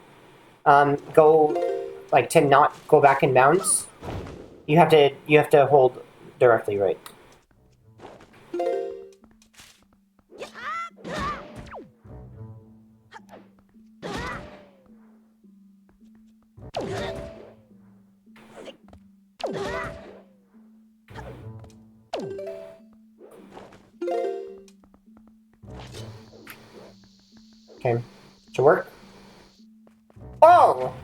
Speaker 1: go, like, to not go back in bounds, you have to hold directly right. Okay, to work. Oh!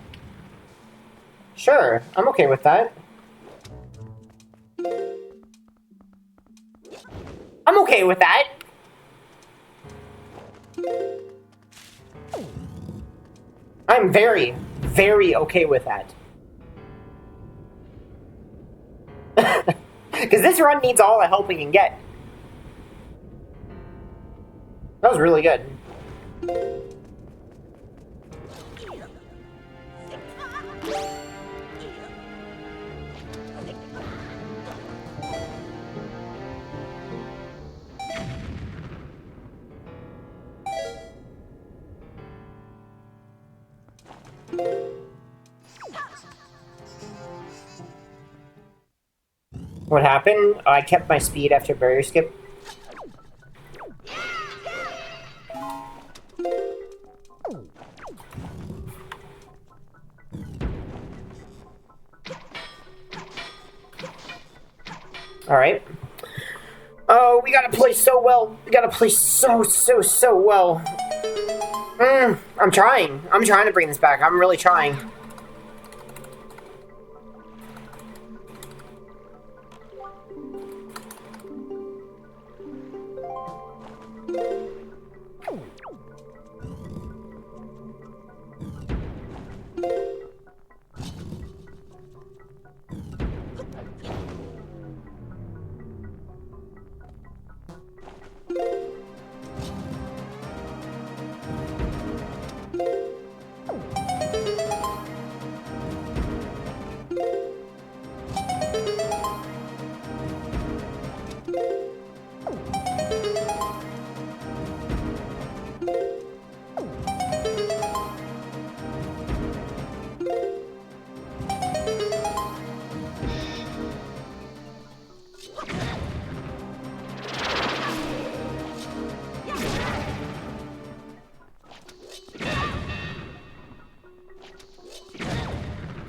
Speaker 1: Sure, I'm okay with that. I'm okay with that! I'm very, very okay with that. Because this run needs all the help we can get. That was really good. What happened? I kept my speed after barrier skip. Alright. Oh, we gotta play so well. We gotta play so well. I'm trying. I'm trying to bring this back. I'm really trying.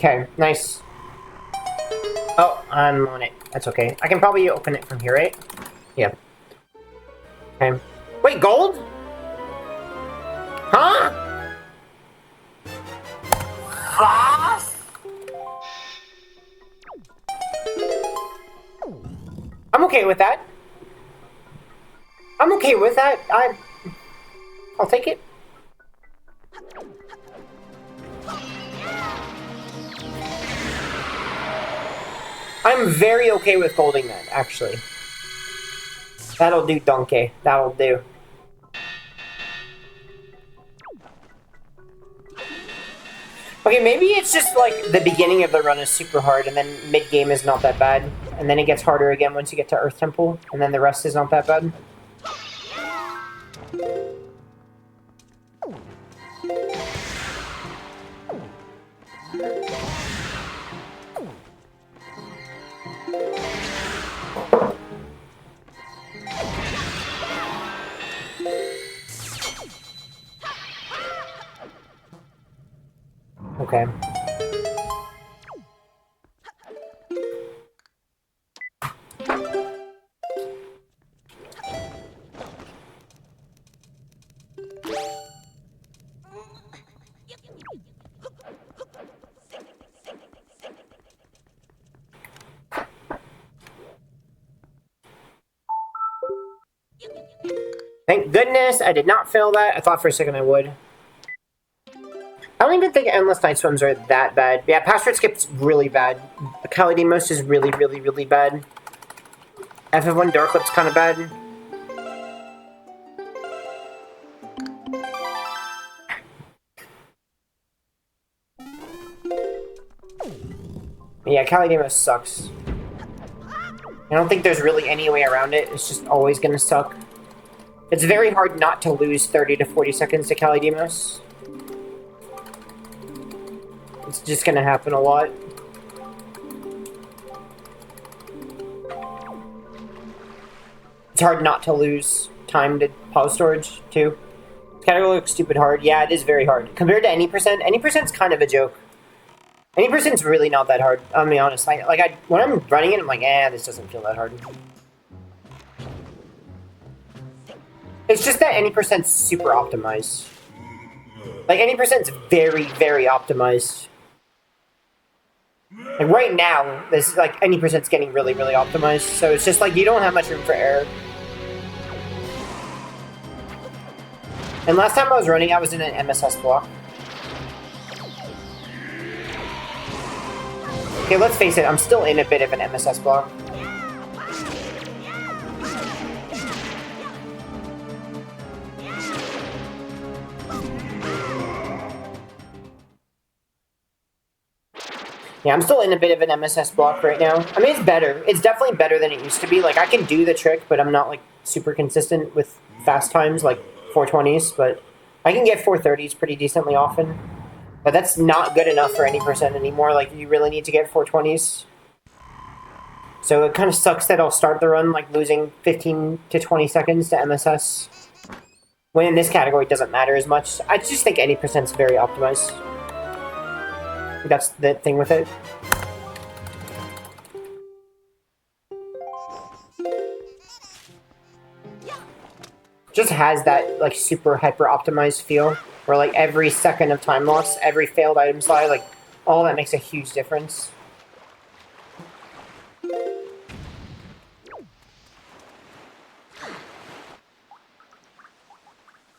Speaker 1: Okay, nice. Oh, I'm on it. That's okay. I can probably open it from here, right? Yeah. Okay. Wait, gold? Huh? I'm okay with that. I'm okay with that. I'll take it. I'm very okay with golding that, actually. That'll do, donkey. That'll do. Okay, maybe it's just like the beginning of the run is super hard, and then mid-game is not that bad. And then it gets harder again once you get to Earth Temple, and then the rest is not that bad. Okay. Thank goodness I did not fail that. I thought for a second I would. I don't even think Endless Night Swims are that bad. Yeah, Password Skip's really bad. Kalidimos is really bad. FF1 Door Clip's kind of bad. Yeah, Kalidimos sucks. I don't think there's really any way around it. It's just always gonna suck. It's very hard not to lose 30 to 40 seconds to Calidemos. It's just gonna happen a lot. It's hard not to lose time to pause storage, too. This category looks stupid hard. Yeah, it is very hard. Compared to any percent's kind of a joke. Any percent's really not that hard, I'll be honest. When I'm running it, I'm like, this doesn't feel that hard. It's just that any percent's super optimized. Like, any percent's very, very optimized. Like, right now, this is like, any percent's getting really, really optimized. So it's just like, you don't have much room for error. And last time I was running, I was in an MSS block. Okay, let's face it, I'm still in a bit of an MSS block. Yeah, I'm still in a bit of an MSS block right now. I mean, it's better. It's definitely better than it used to be. Like, I can do the trick, but I'm not, like, super consistent with fast times, like 420s, but I can get 430s pretty decently often. But that's not good enough for any percent anymore. Like, you really need to get 420s. So it kind of sucks that I'll start the run, like, losing 15 to 20 seconds to MSS. When in this category, it doesn't matter as much. I just think any percent's very optimized. That's the thing with it. Just has that, like, super hyper-optimized feel. Where, like, every second of time loss, every failed item slide, like, all that makes a huge difference.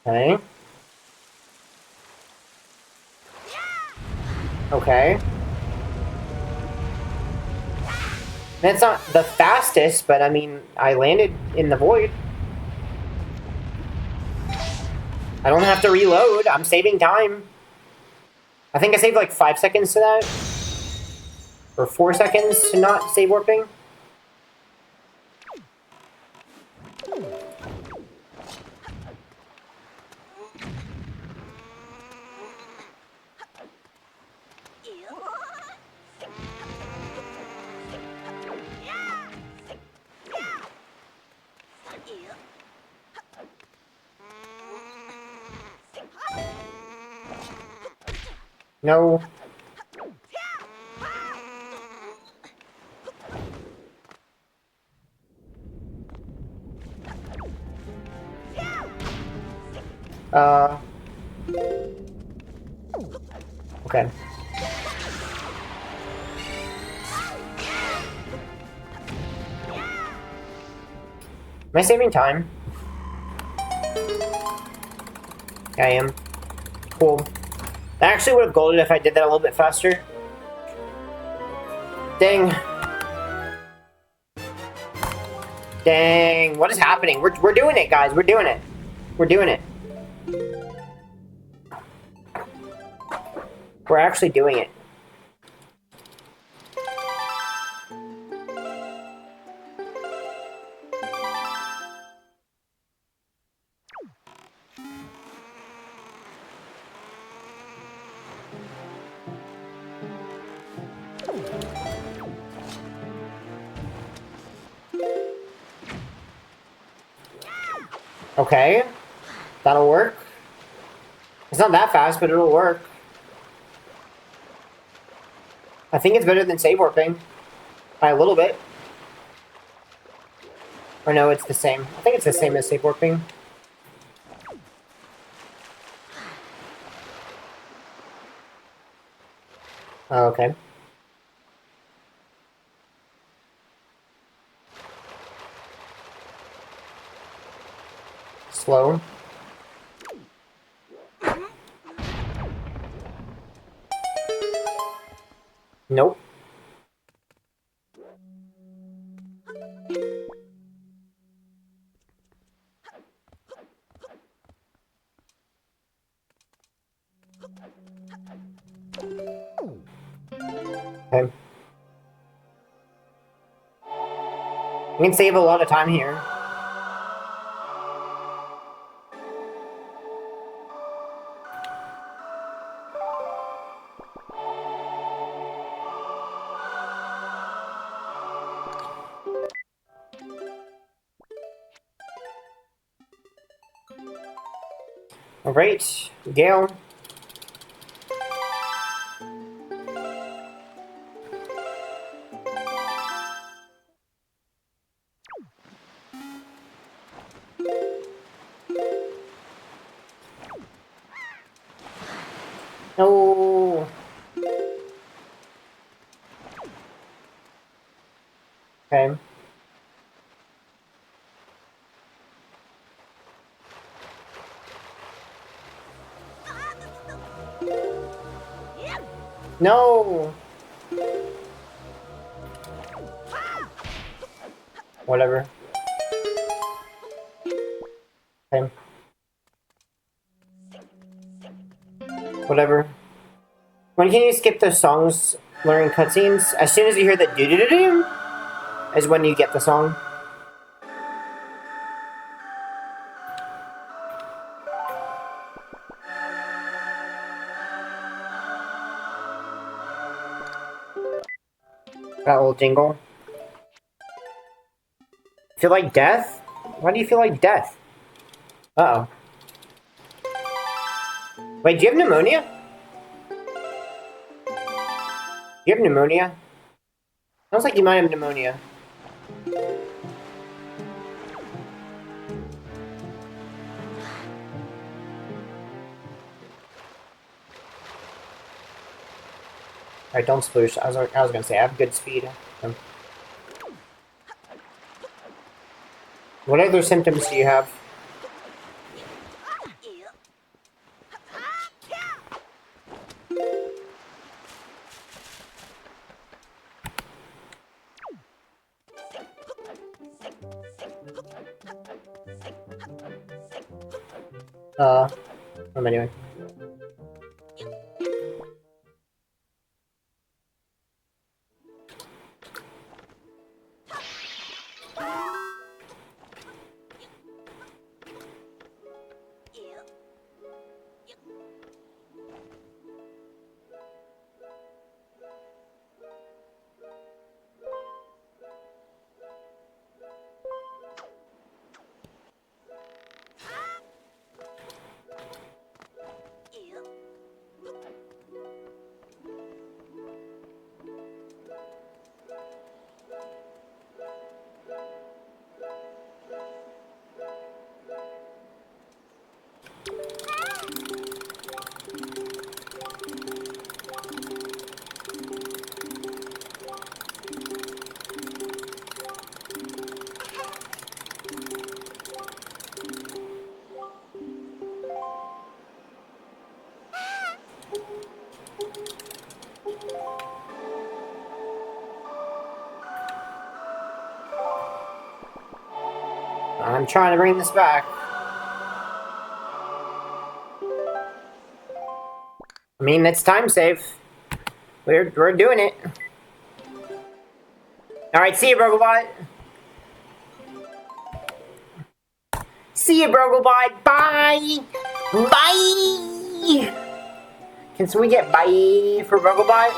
Speaker 1: Okay. Okay. That's not the fastest, but I mean, I landed in the void. I don't have to reload. I'm saving time. I think I saved like 5 seconds to that. Or 4 seconds to not save warping. No. Okay. Am I saving time? Yeah, I am. Cool. I actually would have golded if I did that a little bit faster. Dang. Dang. What is happening? We're doing it, guys. We're doing it. We're doing it. We're actually doing it. Okay. That'll work. It's not that fast, but it'll work. I think it's better than save warping. By a little bit. Or no, it's the same. I think it's the same as save warping. Oh, okay. Slow. Nope. Okay. We can save a lot of time here. Alright, Gale. No. Okay. No. Whatever. Okay. Whatever. When can you skip the songs during cutscenes? As soon as you hear the doo-doo-doo-doo is when you get the song. That little jingle. Feel like death? Why do you feel like death? Uh-oh. Wait, do you have pneumonia? Do you have pneumonia? Sounds like you might have pneumonia. Alright, don't sploosh. I was gonna say, I have good speed. What other symptoms do you have? What am I doing? I'm trying to bring this back. I mean, it's time save. We're doing it. Alright, see you, Brogobot. See you, Brogobot. Bye! Bye! Can we get bye for Brogobot?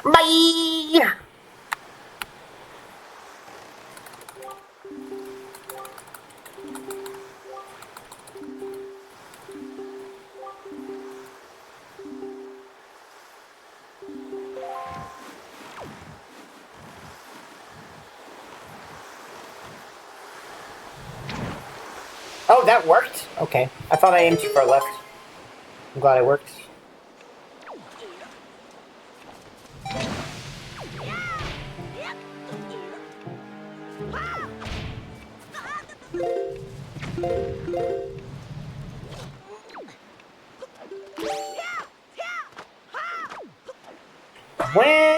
Speaker 1: Bye! Oh, that worked? Okay. I thought I aimed too far left. I'm glad it worked. Wham!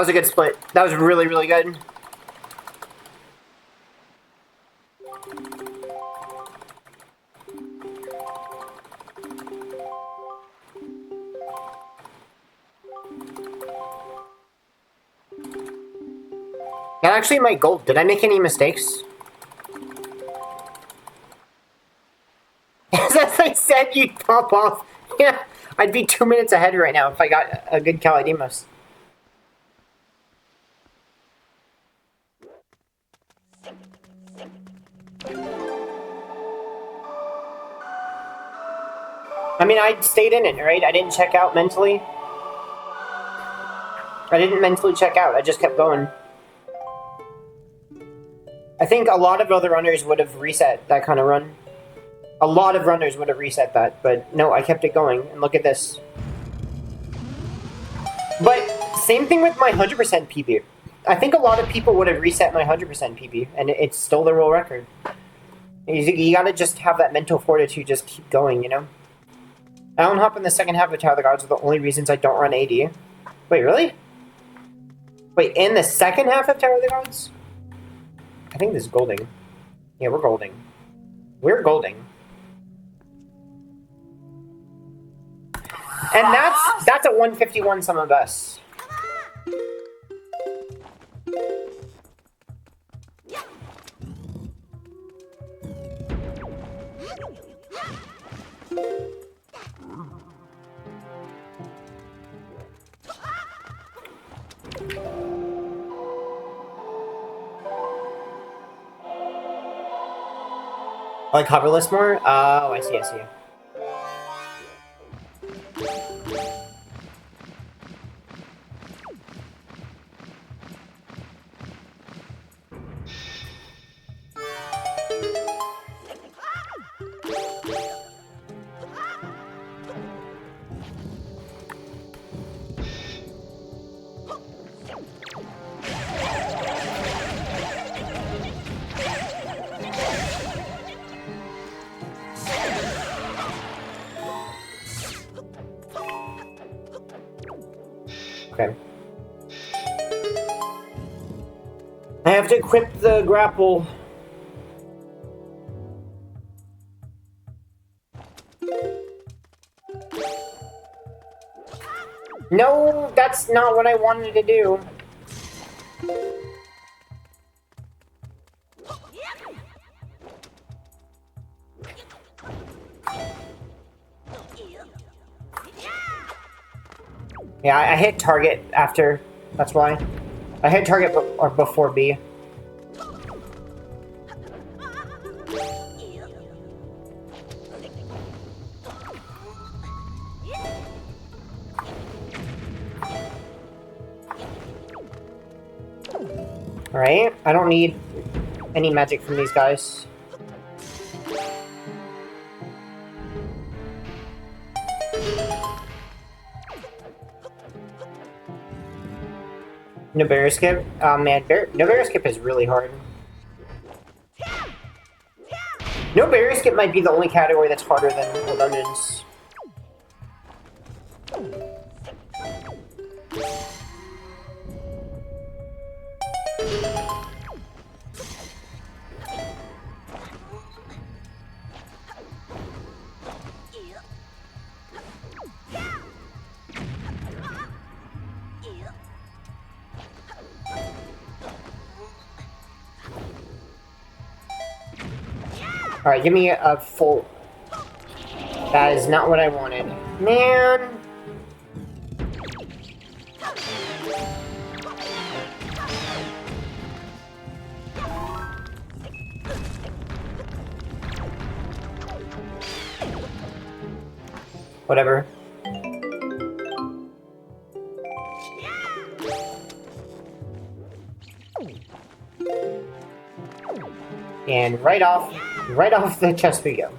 Speaker 1: was a good split. That was really, really good. That actually might gold. Did I make any mistakes? As I said, you'd pop off. Yeah, I'd be 2 minutes ahead right now if I got a good Calidemos. I mean, I stayed in it, right? I didn't check out mentally. I didn't mentally check out. I just kept going. I think a lot of other runners would have reset that kind of run. A lot of runners would have reset that, but no, I kept it going, and look at this. But same thing with my 100% PB. I think a lot of people would have reset my 100% PB, and it's still the world record. You gotta just have that mental fortitude, just keep going, you know? I don't hop in the second half of Tower of the Gods are the only reasons I don't run AD. Wait, really? Wait, in the second half of Tower of the Gods? I think this is golding. Yeah, we're golding. We're golding. And that's a 151 some of us. Like hoverless more? Oh, I see, I see. Okay. I have to equip the grapple. No, that's not what I wanted to do. Yeah, I hit target after. That's why. I hit target or before B. Alright, I don't need any magic from these guys. No barrier skip? Oh man, no barrier skip is really hard. No barrier skip might be the only category that's harder than Old Dungeons. Alright, give me a full... That is not what I wanted. Man! Whatever. And right off the chest we go.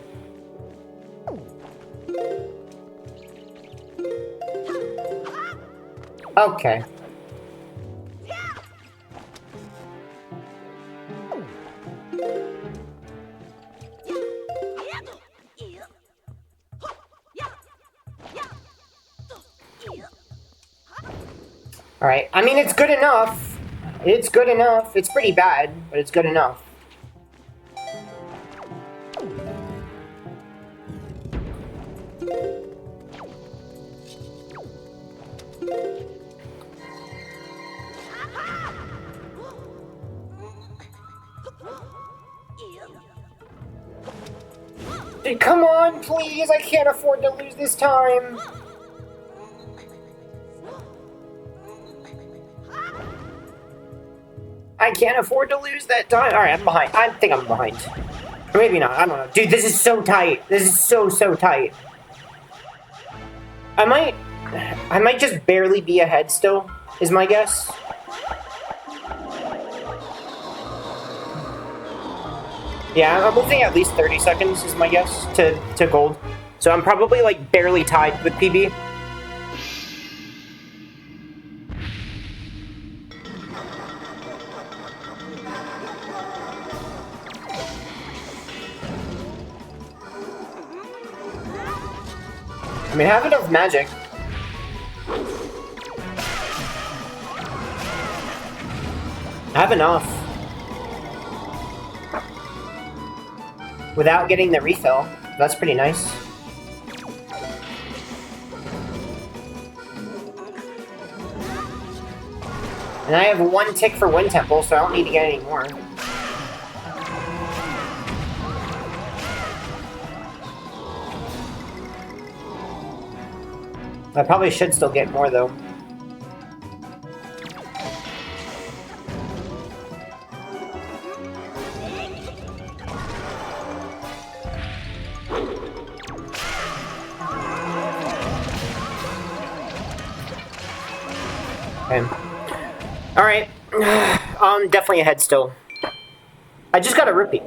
Speaker 1: Okay. Alright, I mean, it's good enough. It's good enough. It's pretty bad, but it's good enough. Come on, please! I can't afford to lose this time! I can't afford to lose that time. Alright, I'm behind. I think I'm behind. Or maybe not. I don't know. Dude, this is so tight. This is so tight. I might just barely be ahead still, is my guess. Yeah, I'm losing at least 30 seconds, is my guess, to gold. So I'm probably, like, barely tied with PB. I mean, I have enough magic. I have enough. Without getting the refill. That's pretty nice. And I have one tick for Wind Temple, so I don't need to get any more. I probably should still get more, though. Okay. Alright. Definitely ahead still. I just got a rupee.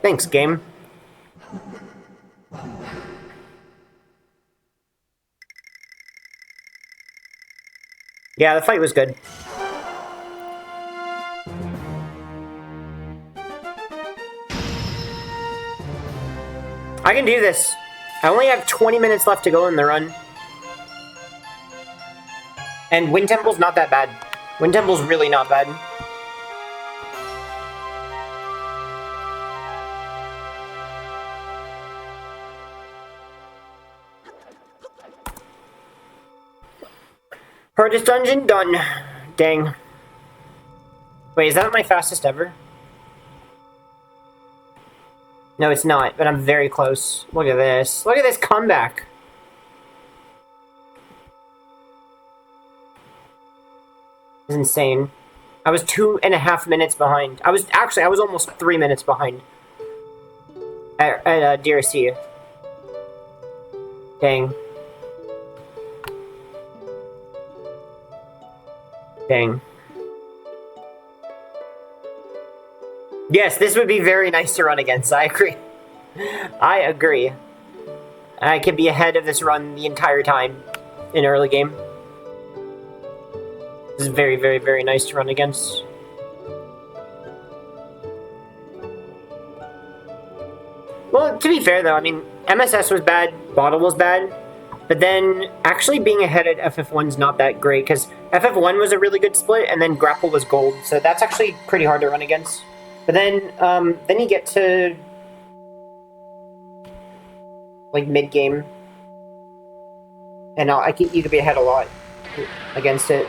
Speaker 1: Thanks, game. Yeah, the fight was good. I can do this. I only have 20 minutes left to go in the run. And Wind Temple's not that bad. Wind Temple's really not bad. Hardest dungeon done. Dang. Wait, is that my fastest ever? No, it's not, but I'm very close. Look at this. Look at this comeback. It's insane. I was 2.5 minutes behind. I was almost 3 minutes behind. At DRC. Dang. Dang. Yes, this would be very nice to run against. I agree. I agree. I could be ahead of this run the entire time in early game. This is very, very, very nice to run against. Well, to be fair though, I mean, MSS was bad, Bottle was bad, but then actually being ahead at FF1's not that great, because FF1 was a really good split, and then Grapple was gold, so that's actually pretty hard to run against. But then you get to like mid game, and you could be ahead a lot against it.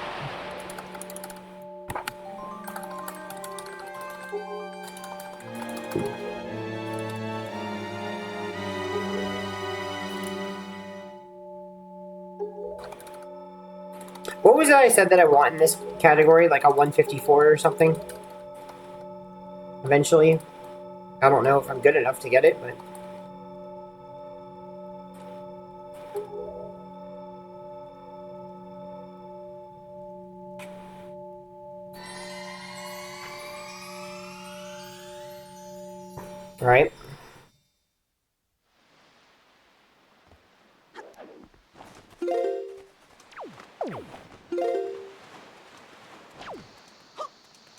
Speaker 1: What was it I said that I want in this category? Like a 154 or something? Eventually. I don't know if I'm good enough to get it, but... Alright.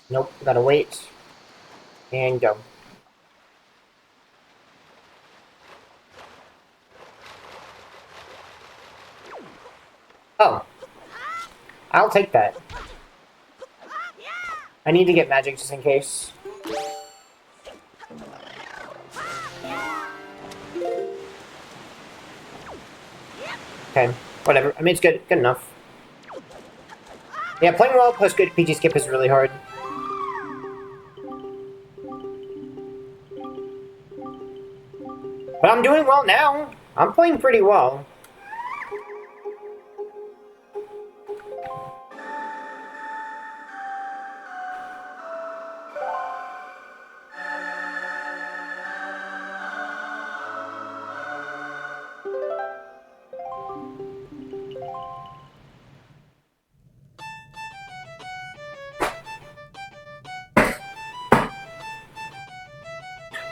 Speaker 1: Nope, gotta wait. And go. Oh. I'll take that. I need to get magic just in case. Okay, whatever. I mean, it's good. Good enough. Yeah, playing well plus good PG skip is really hard. But I'm doing well now. I'm playing pretty well.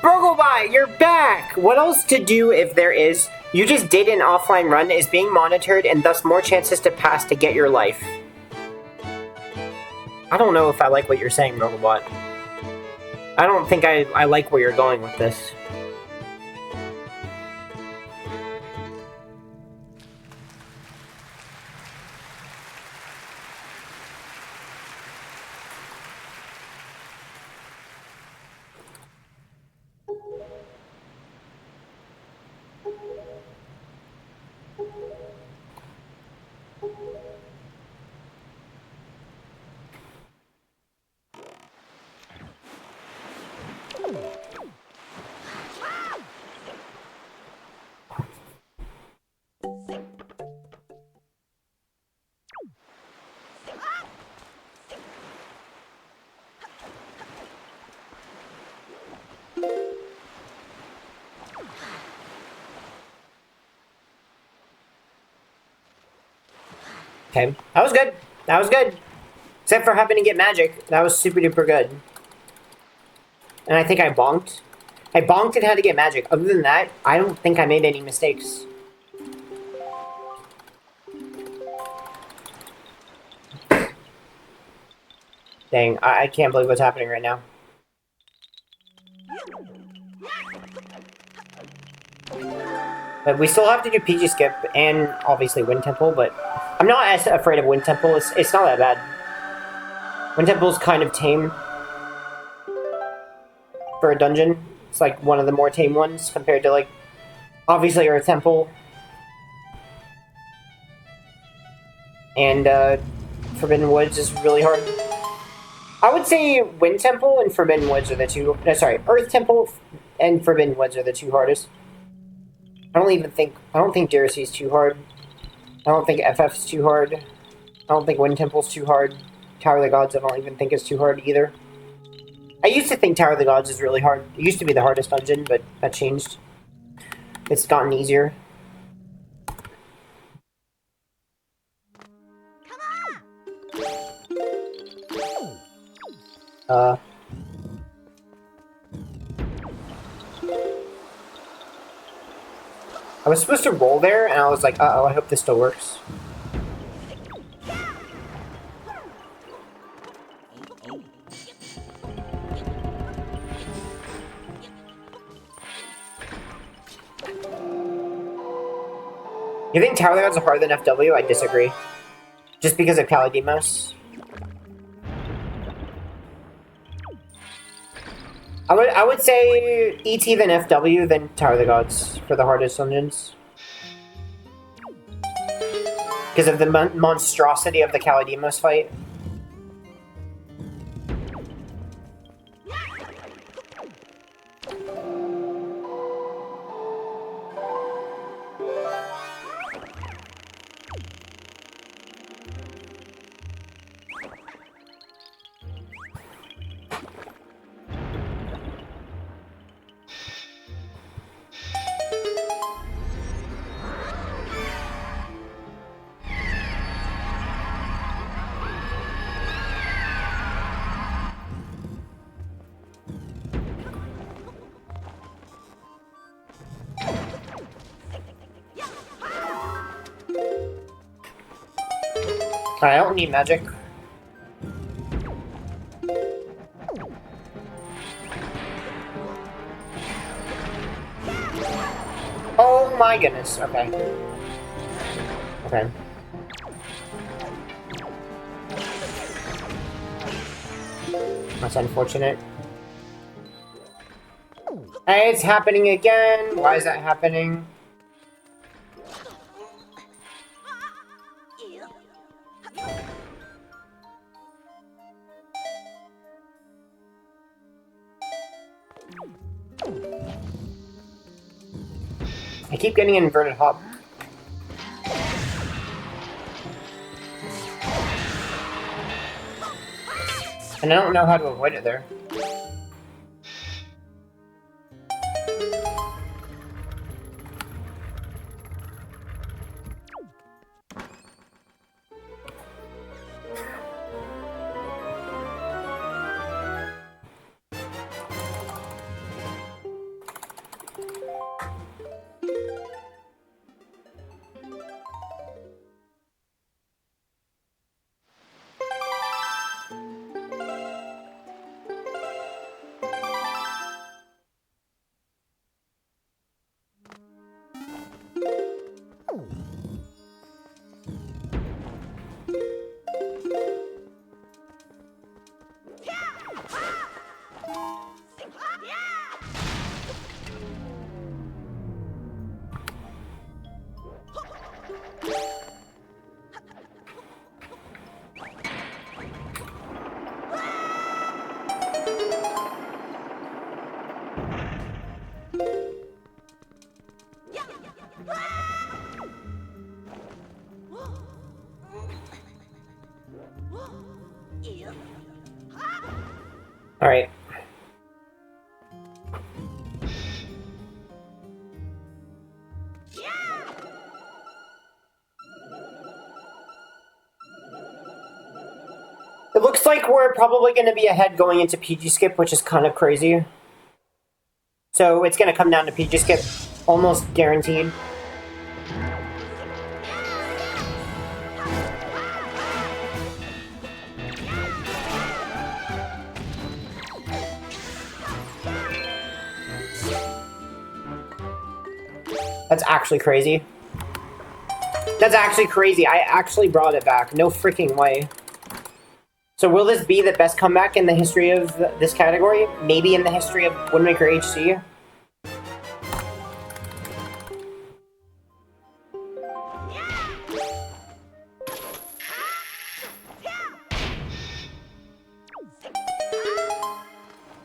Speaker 1: Brogobot, you're back! What else to do if there is? You just did an offline run, is being monitored, and thus more chances to pass to get your life. I don't know if I like what you're saying, Brogobot. I don't think I like where you're going with this. Okay, that was good. That was good. Except for having to get magic. That was super duper good. And I think I bonked. I bonked and had to get magic. Other than that, I don't think I made any mistakes. Dang, I can't believe what's happening right now. But we still have to do PG Skip and obviously Wind Temple, but I'm not as afraid of Wind Temple. It's not that bad. Wind Temple's kind of tame for a dungeon. It's like one of the more tame ones compared to like obviously Earth Temple and Forbidden Woods is really hard. I would say Wind Temple and Forbidden Woods are the two. No, sorry, Earth Temple and Forbidden Woods are the two hardest. I don't think Diracy is too hard. I don't think FF's too hard. I don't think Wind Temple's too hard. Tower of the Gods I don't even think is too hard either. I used to think Tower of the Gods is really hard. It used to be the hardest dungeon, but that changed. It's gotten easier. I was supposed to roll there, and I was like, uh-oh, I hope this still works. You think Tower of the Gods are harder than FW? I disagree. Just because of Kalidimos. I would say ET then FW, then Tower of the Gods for the hardest dungeons. Because of the monstrosity of the Kalidimos fight. I don't need magic. Oh my goodness, okay. Okay. That's unfortunate. Hey, it's happening again! Why is that happening? I keep getting an inverted hop. And I don't know how to avoid it there. Alright. It looks like we're probably going to be ahead going into PG skip, which is kind of crazy. So it's going to come down to PG skip, almost guaranteed. That's actually crazy. That's actually crazy. I actually brought it back. No freaking way. So will this be the best comeback in the history of this category? Maybe in the history of Wind Waker HD?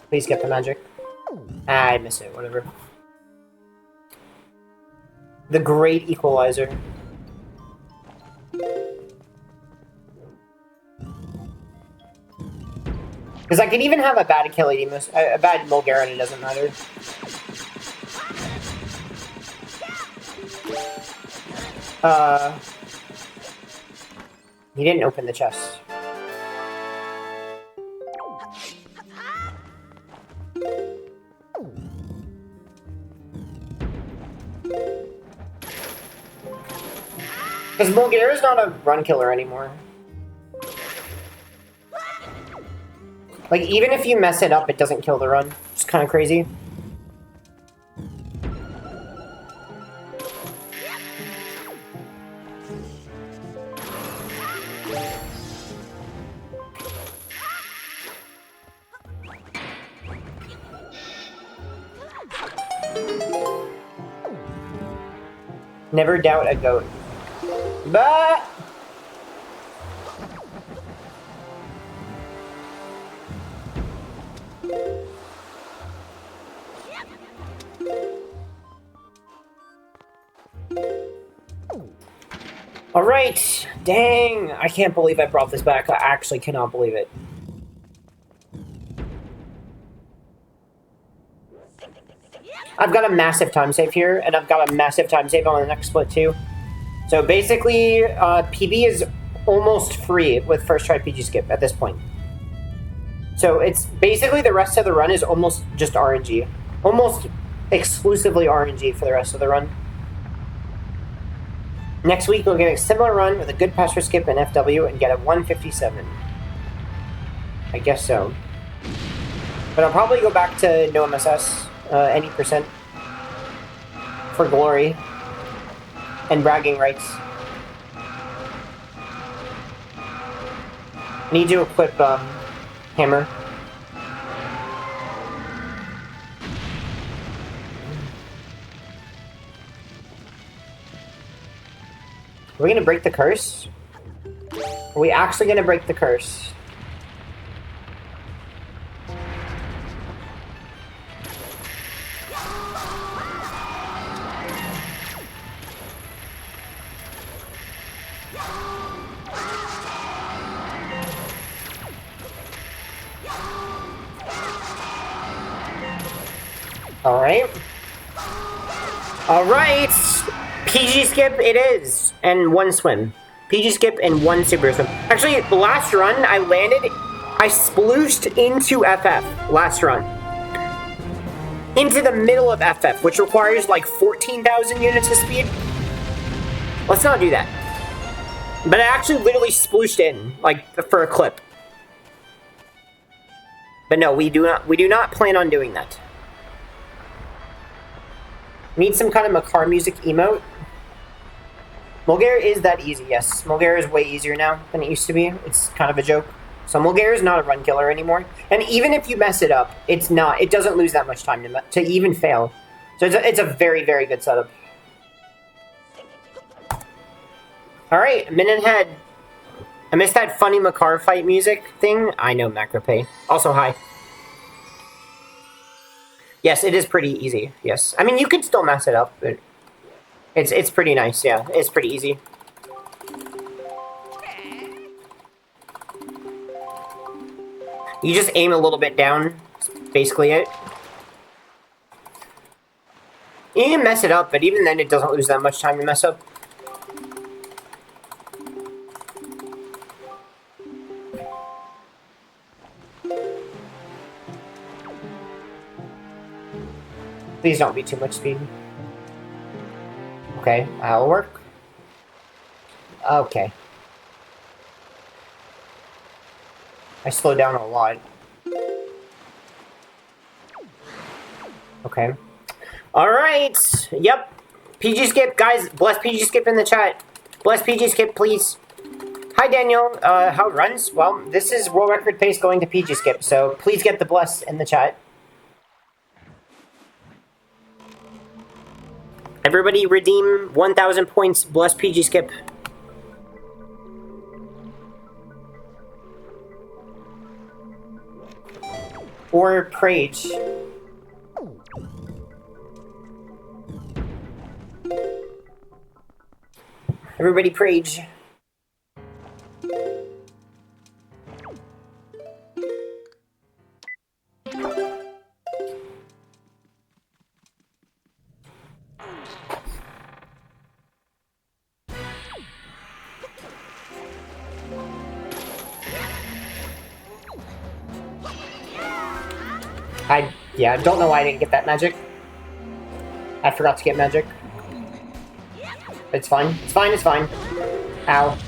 Speaker 1: Please get the magic. Ah, I missed it. Whatever. The great equalizer. Because I could even have a bad Achilles, a bad Mulgar, and it doesn't matter. He didn't open the chest. Because Mulgar is not a run killer anymore. Like, even if you mess it up, it doesn't kill the run. It's kind of crazy. Never doubt a goat. But... Alright, dang, I can't believe I brought this back. I actually cannot believe it. I've got a massive time save here, and I've got a massive time save on the next split too. So basically, PB is almost free with first try PG skip at this point. So it's basically the rest of the run is almost just RNG. Almost exclusively RNG for the rest of the run. Next week, we'll get a similar run with a good passer skip and FW and get a 157. I guess so. But I'll probably go back to no MSS, any percent, for glory and bragging rights. Need to equip Hammer. we gonna break the curse? Are we actually gonna break the curse? Alright. Alright! PG skip it is! And 1 swim. PG skip and 1 super swim. Actually, the last run I landed, I splooshed into FF last run. Into the middle of FF, which requires like 14,000 units of speed. Let's not do that. But I actually literally splooshed in, like, for a clip. But no, we do not plan on doing that. We need some kind of Makar music emote. Mulgair is that easy, yes. Mulgair is way easier now than it used to be. It's kind of a joke. So Mulgair is not a run killer anymore. And even if you mess it up, it doesn't lose that much time to even fail. So it's a very, very good setup. Alright, a minute ahead. I missed that funny Makar fight music thing. I know, Macropay. Also, hi. Yes, it is pretty easy, yes. I mean, you can still mess it up, but it's pretty nice, yeah. It's pretty easy. You just aim a little bit down, that's basically it. You can mess it up, but even then it doesn't lose that much time to mess up. Please don't be too much speed. Okay, that'll work. Okay. I slowed down a lot. Okay. Alright! Yep. PG skip, guys, bless PG skip in the chat. Bless PG skip, please. Hi, Daniel. How it runs? Well, this is world record pace going to PG skip, so please get the bless in the chat. Everybody redeem 1,000 points, bless PG skip. Or Prage. Everybody Prage. Yeah, don't know why I didn't get that magic. I forgot to get magic. It's fine. It's fine, it's fine. Ow.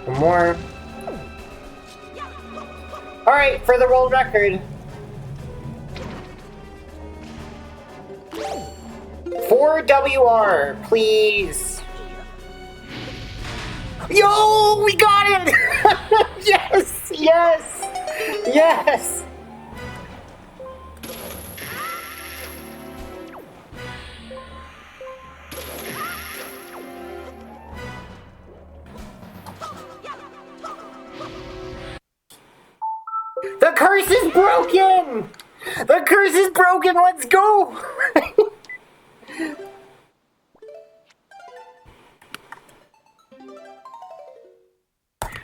Speaker 1: One more. Alright, for the world record. 4WR, please. Yo, we got it! Yes, yes, yes. The curse is broken! The curse is broken, let's go!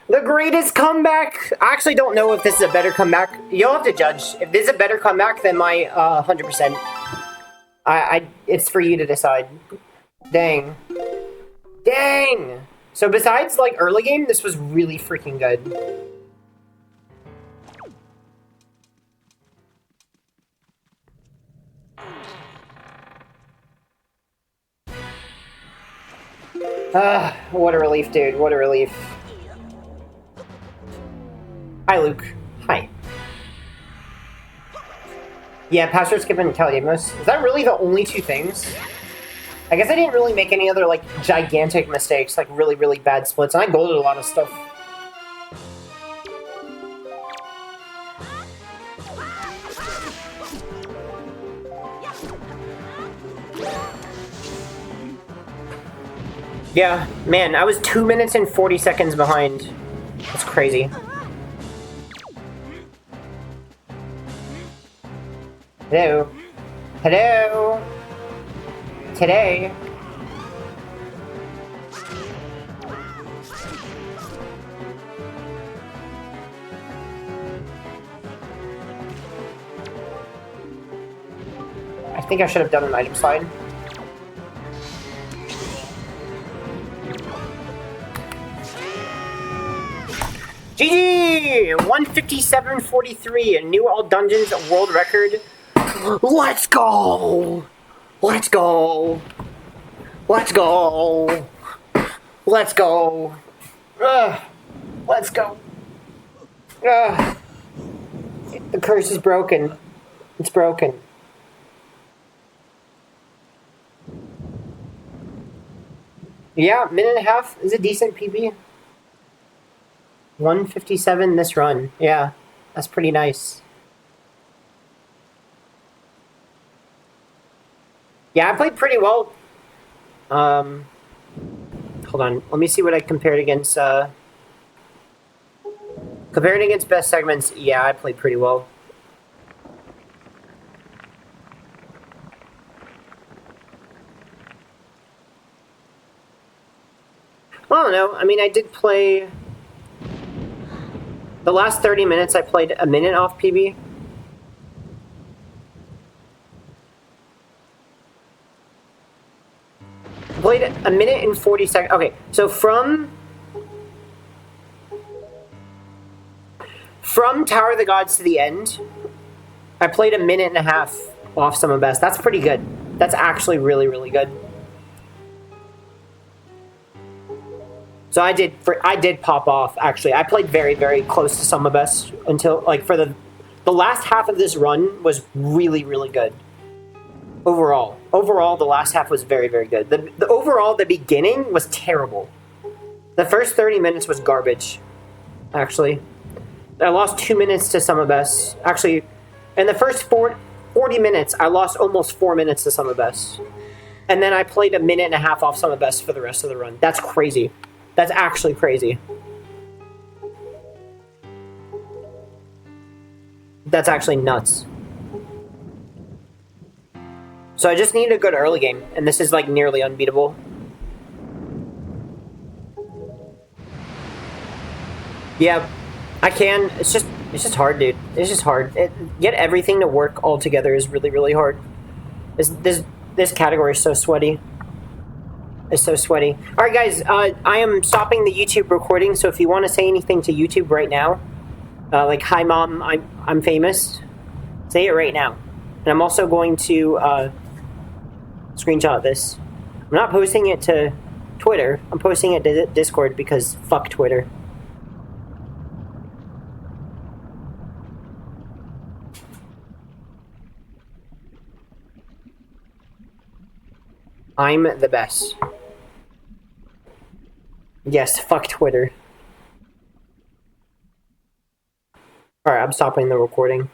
Speaker 1: The greatest comeback! I actually don't know if this is a better comeback. You'll have to judge. If this is a better comeback than my 100%. It's for you to decide. Dang. Dang! So besides, like, early game, this was really freaking good. What a relief, dude. What a relief. Hi, Luke. Hi. Yeah, password skip and Calibos. Is that really the only two things? I guess I didn't really make any other, like, gigantic mistakes, like really, really bad splits, and I golded a lot of stuff. Yeah, man, I was 2 minutes and 40 seconds behind. That's crazy. Hello? Hello? Today? I think I should have done an item slide. GG! 157.43, a new all dungeons world record. Let's go! Let's go! Let's go! Let's go! Let's go! The curse is broken. It's broken. Yeah, minute and a half is a decent PB. 157 this run. Yeah, that's pretty nice. Yeah, I played pretty well. Hold on. Let me see what I compared against. Comparing against best segments, yeah, I played pretty well. Well, I don't know. I mean, I did play... The last 30 minutes, I played a minute off PB. I played a minute and 40 seconds. Okay, so from Tower of the Gods to the end, I played a minute and a half off some of best. That's pretty good. That's actually really, really good. So I did pop off, actually. I played very, very close to some of best until, like, for the last half of this run was really, really good. Overall, the last half was very, very good. The beginning was terrible. The first 30 minutes was garbage, actually. I lost 2 minutes to Summer Best. Actually, in the first 40 minutes, I lost almost 4 minutes to Summer Best. And then I played a minute and a half off Summer Best for the rest of the run. That's crazy. That's actually crazy. That's actually nuts. So I just need a good early game, and this is like nearly unbeatable. Yeah, I can. It's just hard, dude. It's just hard. Get everything to work all together is really, really hard. This category is so sweaty. It's so sweaty. All right, guys. I am stopping the YouTube recording. So if you want to say anything to YouTube right now, like "Hi, Mom, I'm famous," say it right now. And I'm also going to screenshot this. I'm not posting it to Twitter. I'm posting it to Discord because fuck Twitter. I'm the best. Yes, fuck Twitter. Alright, I'm stopping the recording.